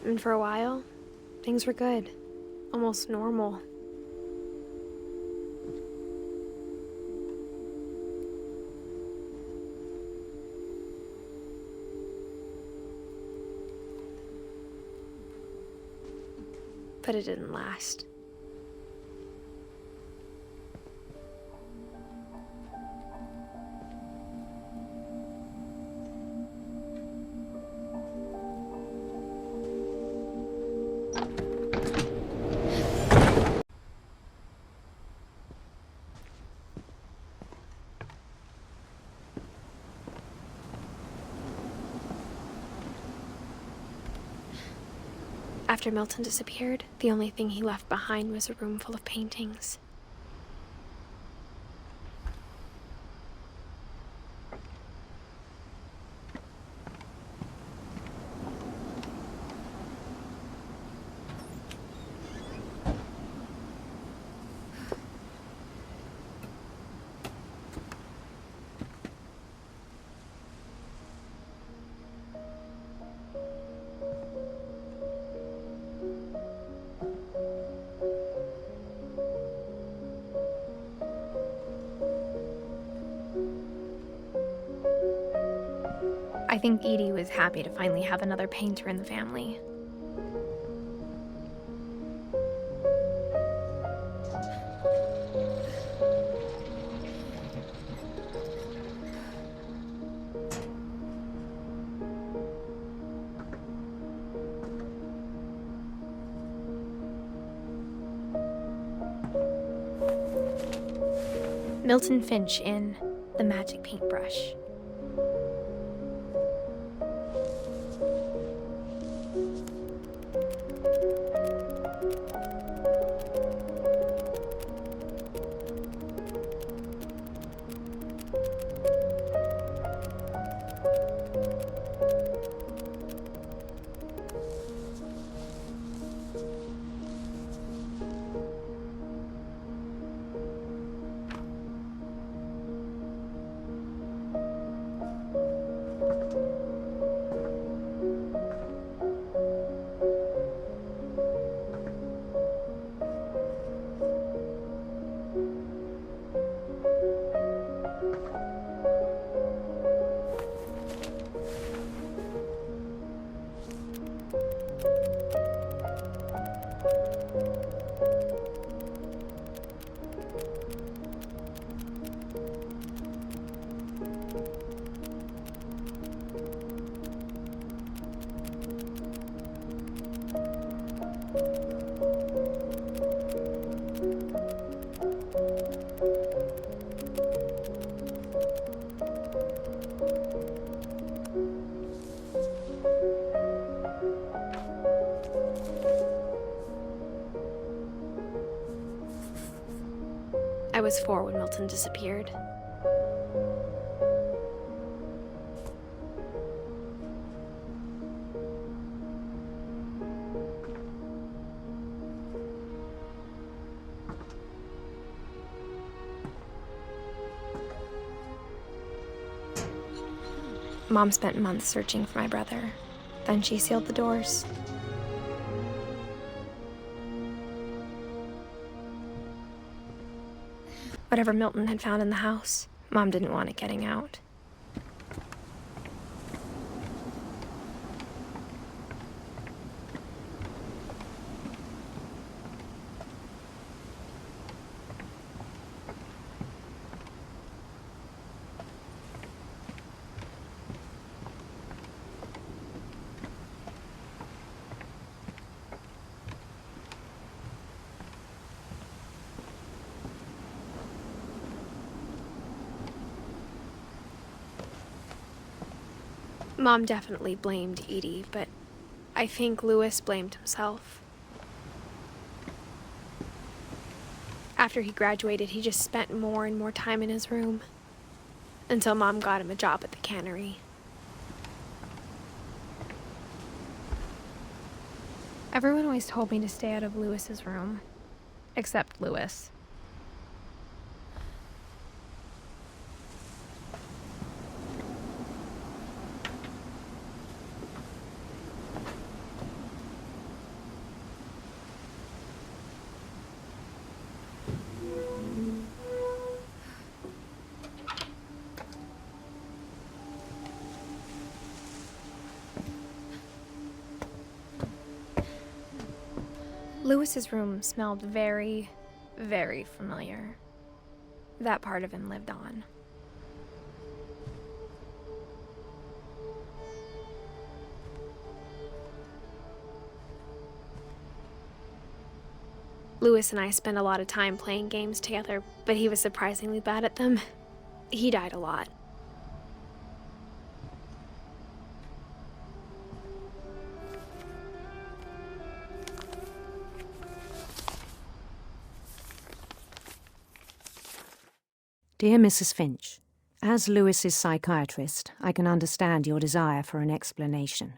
And for a while, things were good. Almost normal. But it didn't last. After Milton disappeared, the only thing he left behind was a room full of paintings. I think Edie was happy to finally have another painter in the family. Milton Finch in The Magic Paintbrush. I was 4 when Milton disappeared. Mom spent months searching for my brother. Then she sealed the doors. Whatever Milton had found in the house, Mom didn't want it getting out. Mom definitely blamed Edie, but I think Louis blamed himself. After he graduated, he just spent more and more time in his room, until Mom got him a job at the cannery. Everyone always told me to stay out of Louis's room, except Louis. Louis's room smelled very, very familiar. That part of him lived on. Louis and I spent a lot of time playing games together, but he was surprisingly bad at them. He died a lot. Dear Mrs. Finch, as Louis's psychiatrist, I can understand your desire for an explanation.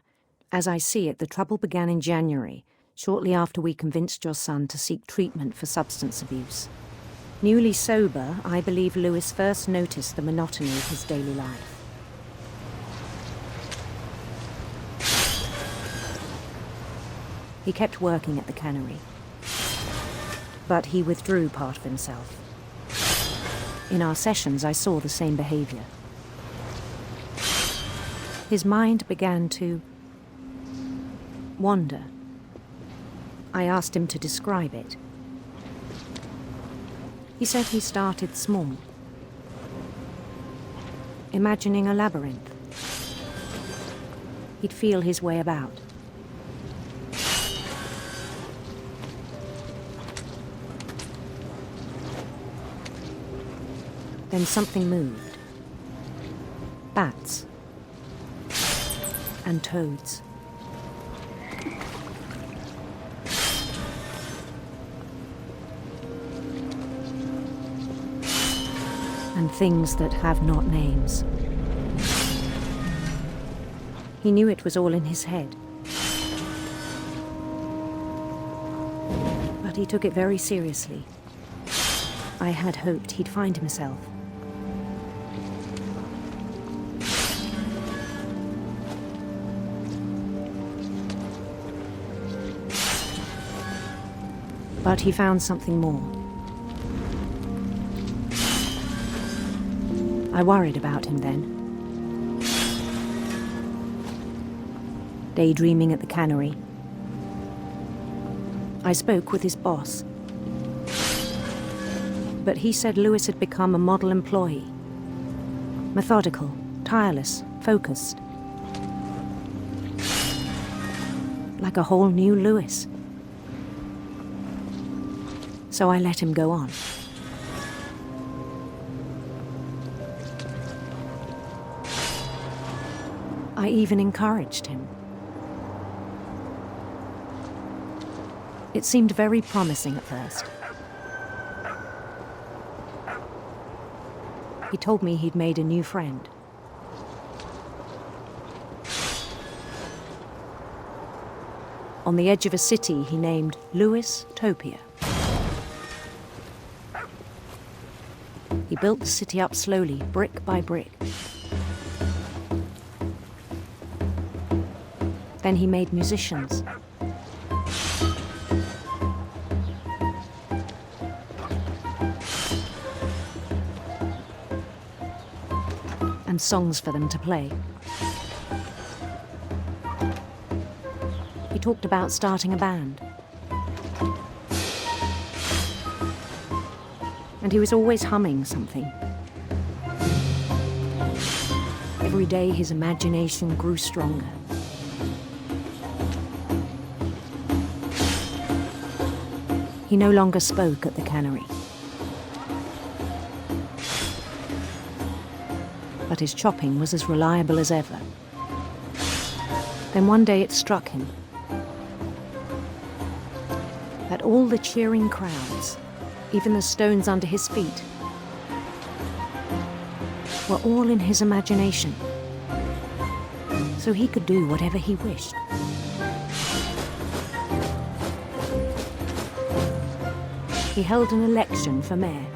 As I see it, the trouble began in January, shortly after we convinced your son to seek treatment for substance abuse. Newly sober, I believe Louis first noticed the monotony of his daily life. He kept working at the cannery, but he withdrew part of himself. In our sessions, I saw the same behavior. His mind began to wander. I asked him to describe it. He said he started small, imagining a labyrinth. He'd feel his way about. Then something moved. Bats. And toads. And things that have not names. He knew it was all in his head. But he took it very seriously. I had hoped he'd find himself. But he found something more. I worried about him then. Daydreaming at the cannery. I spoke with his boss. But he said Louis had become a model employee. Methodical, tireless, focused. Like a whole new Louis. So I let him go on. I even encouraged him. It seemed very promising at first. He told me he'd made a new friend. On the edge of a city he named Louis Topia. He built the city up slowly, brick by brick. Then he made musicians. And songs for them to play. He talked about starting a band. And he was always humming something. Every day his imagination grew stronger. He no longer spoke at the cannery. But his chopping was as reliable as ever. Then one day it struck him that all the cheering crowds, even the stones under his feet, were all in his imagination, so he could do whatever he wished. He held an election for mayor,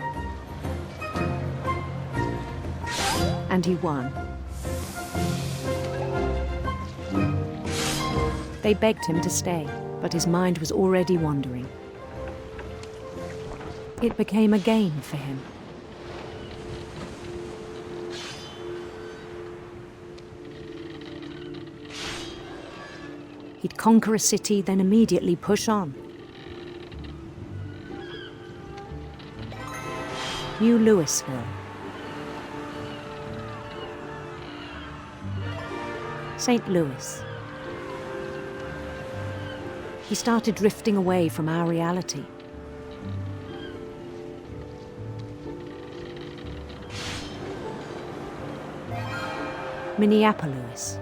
and he won. They begged him to stay, but his mind was already wandering. It became a game for him. He'd conquer a city, then immediately push on. New Louisville. St. Louis. He started drifting away from our reality. Minneapolis,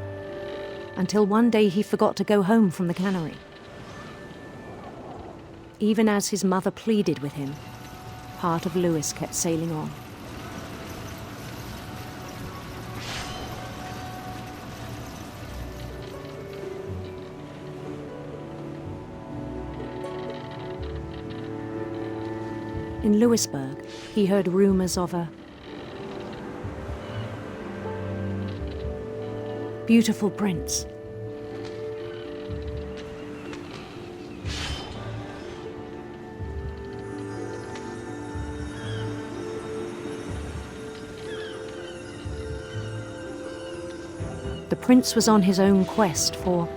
until one day he forgot to go home from the cannery. Even as his mother pleaded with him, part of Louis kept sailing on. In Louisburg, he heard rumors of a beautiful prince. The prince was on his own quest for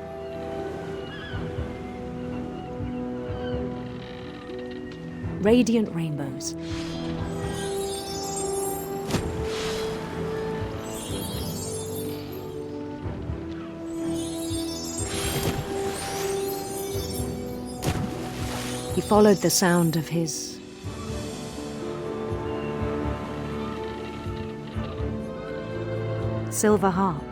radiant rainbows. He followed the sound of his silver harp.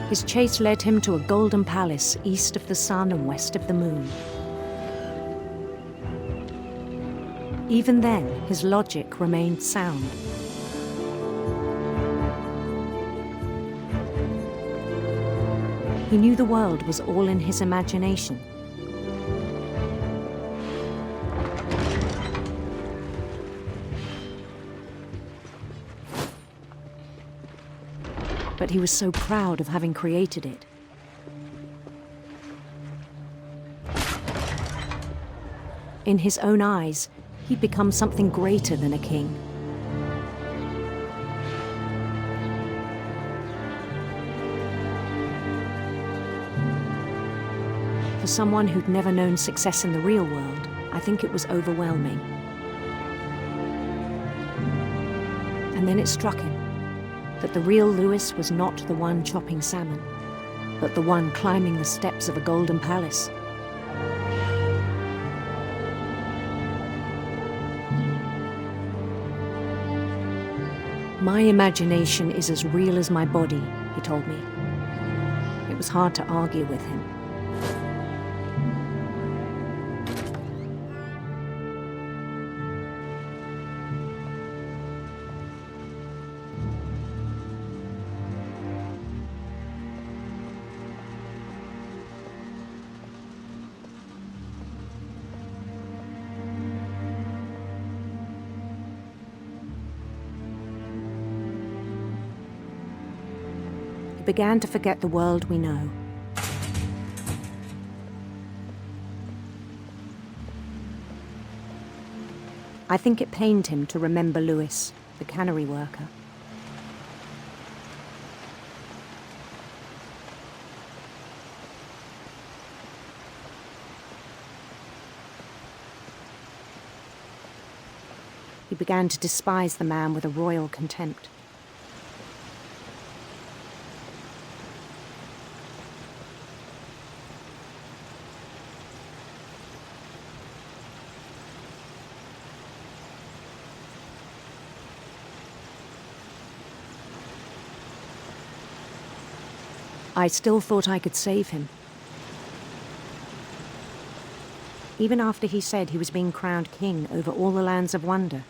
His chase led him to a golden palace east of the sun and west of the moon. Even then, his logic remained sound. He knew the world was all in his imagination. But he was so proud of having created it. In his own eyes, he'd become something greater than a king. For someone who'd never known success in the real world, I think it was overwhelming. And then it struck him that the real Louis was not the one chopping salmon, but the one climbing the steps of a golden palace. My imagination is as real as my body, he told me. It was hard to argue with him. He began to forget the world we know. I think it pained him to remember Louis, the cannery worker. He began to despise the man with a royal contempt. I still thought I could save him. Even after he said he was being crowned king over all the lands of wonder.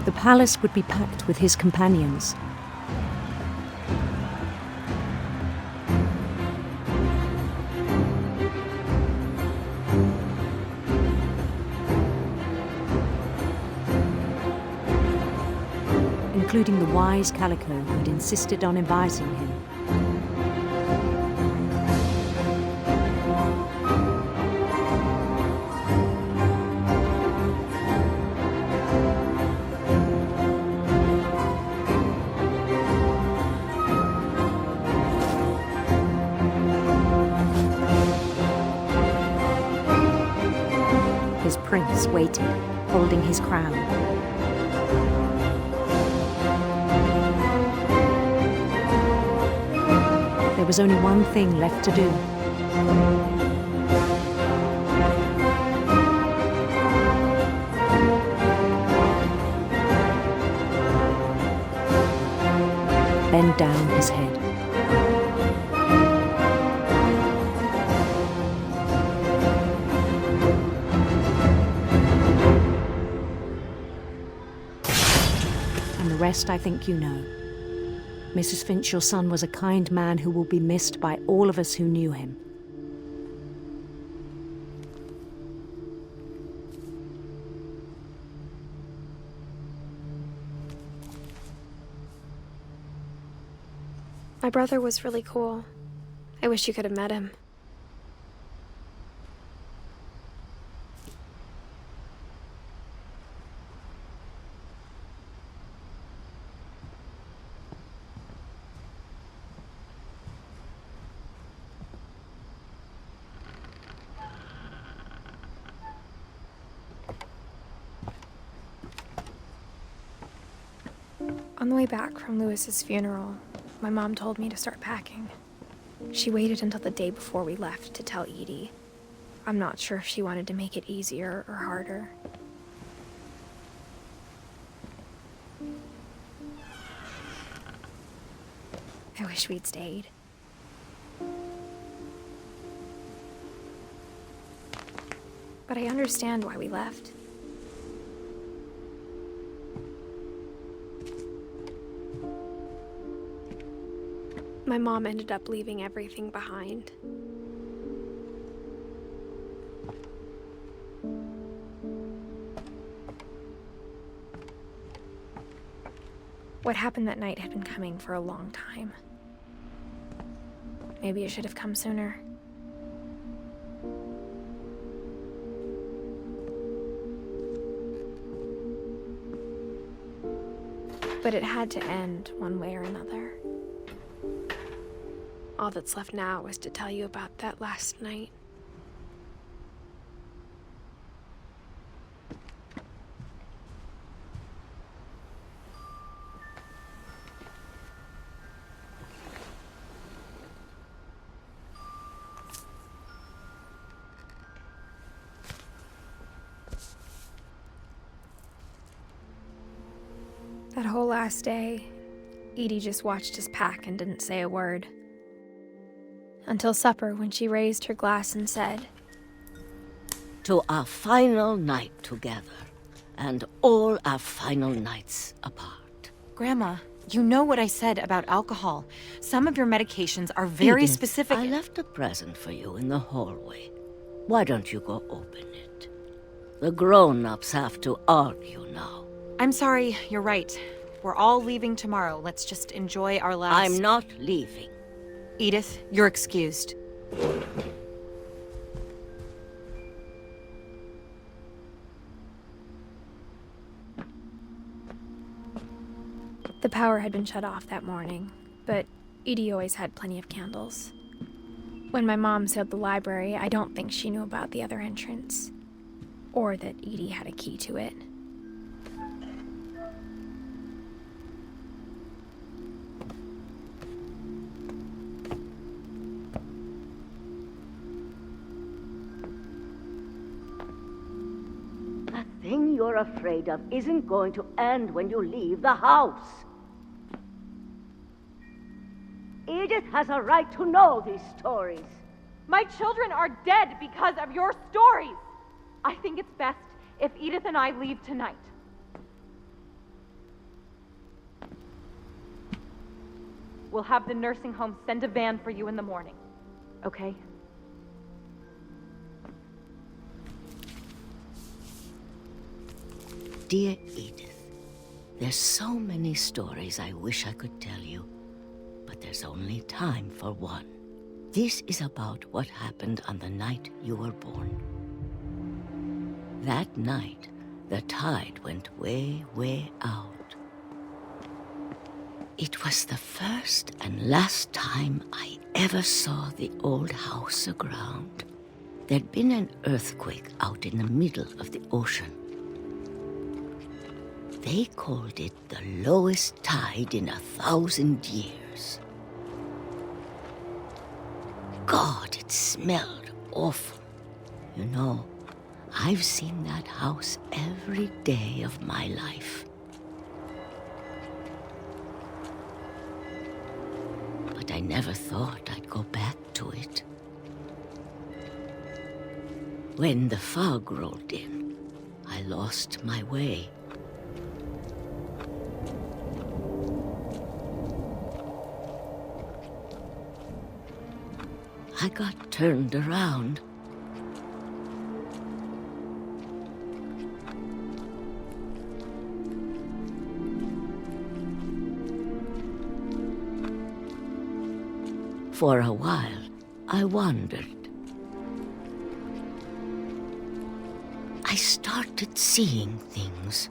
The palace would be packed with his companions. Including the wise Calico who'd insisted on advising him. His prince waited, holding his crown. There was only one thing left to do. Bend down his head. And the rest I think you know. Mrs. Finch, your son was a kind man who will be missed by all of us who knew him. My brother was really cool. I wish you could have met him. On the way back from Louis's funeral, my mom told me to start packing. She waited until the day before we left to tell Edie. I'm not sure if she wanted to make it easier or harder. I wish we'd stayed. But I understand why we left. My mom ended up leaving everything behind. What happened that night had been coming for a long time. Maybe it should have come sooner. But it had to end one way or another. All that's left now is to tell you about that last night. That whole last day, Edie just watched us pack and didn't say a word. Until supper, when she raised her glass and said, "To our final night together, and all our final nights apart." Grandma, you know what I said about alcohol. Some of your medications are very Edith, specific. I left a present for you in the hallway. Why don't you go open it? The grown-ups have to argue now. I'm sorry, you're right. We're all leaving tomorrow. Let's just enjoy our last... I'm not leaving. Edith, you're excused. The power had been shut off that morning, but Edie always had plenty of candles. When my mom sealed the library, I don't think she knew about the other entrance, or that Edie had a key to it. The thing you're afraid of isn't going to end when you leave the house. Edith has a right to know these stories. My children are dead because of your stories. I think it's best if Edith and I leave tonight. We'll have the nursing home send a van for you in the morning, okay? Dear Edith, there's so many stories I wish I could tell you, but there's only time for one. This is about what happened on the night you were born. That night, the tide went way, way out. It was the first and last time I ever saw the old house aground. There'd been an earthquake out in the middle of the ocean. They called it the lowest tide in 1,000 years. God, it smelled awful. You know, I've seen that house every day of my life. But I never thought I'd go back to it. When the fog rolled in, I lost my way. I got turned around. For a while, I wandered. I started seeing things.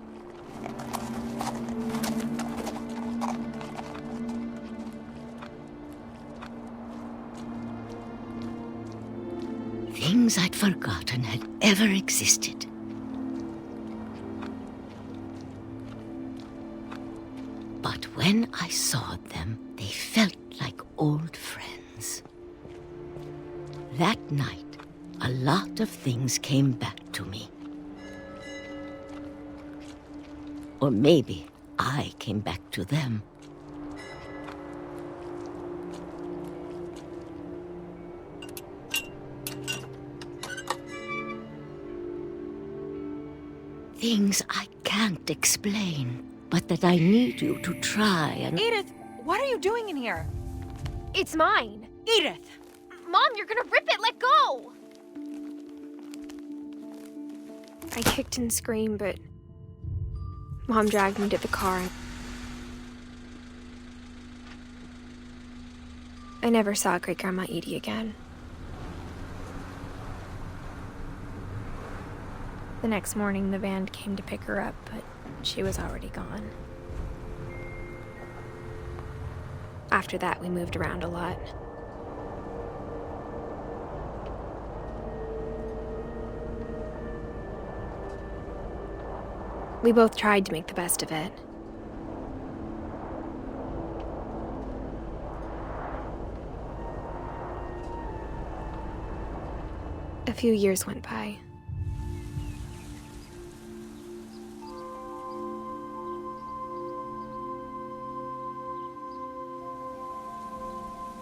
Things I'd forgotten had ever existed. But when I saw them, they felt like old friends. That night, a lot of things came back to me. Or maybe I came back to them. Things I can't explain, but that I need you to try and... Edith, what are you doing in here? It's mine. Edith! Mom, you're gonna rip it! Let go! I kicked and screamed, but Mom dragged me to the car. I never saw Great-Grandma Edie again. The next morning, the van came to pick her up, but she was already gone. After that, we moved around a lot. We both tried to make the best of it. A few years went by.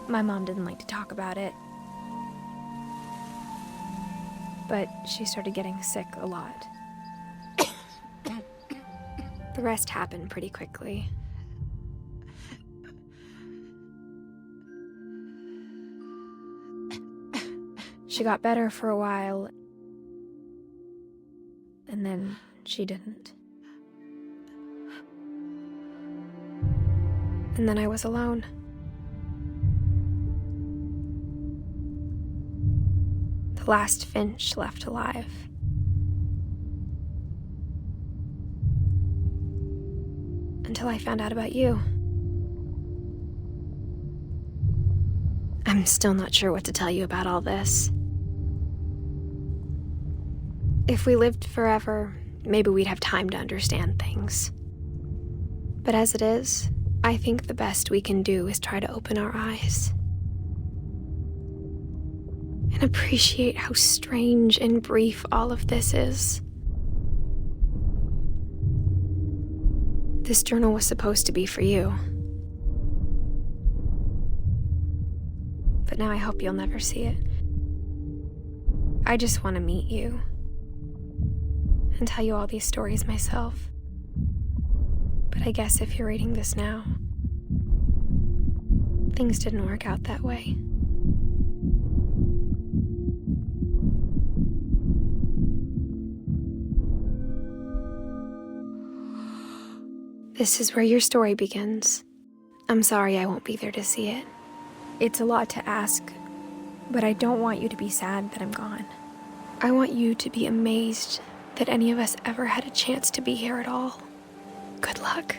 My mom didn't like to talk about it, but she started getting sick a lot. The rest happened pretty quickly. She got better for a while, and then she didn't. And then I was alone. The last Finch left alive. Until I found out about you. I'm still not sure what to tell you about all this. If we lived forever, maybe we'd have time to understand things. But as it is, I think the best we can do is try to open our eyes. And appreciate how strange and brief all of this is. This journal was supposed to be for you. But now I hope you'll never see it. I just want to meet you and tell you all these stories myself. But I guess if you're reading this now, things didn't work out that way. This is where your story begins. I'm sorry I won't be there to see it. It's a lot to ask, but I don't want you to be sad that I'm gone. I want you to be amazed that any of us ever had a chance to be here at all. Good luck.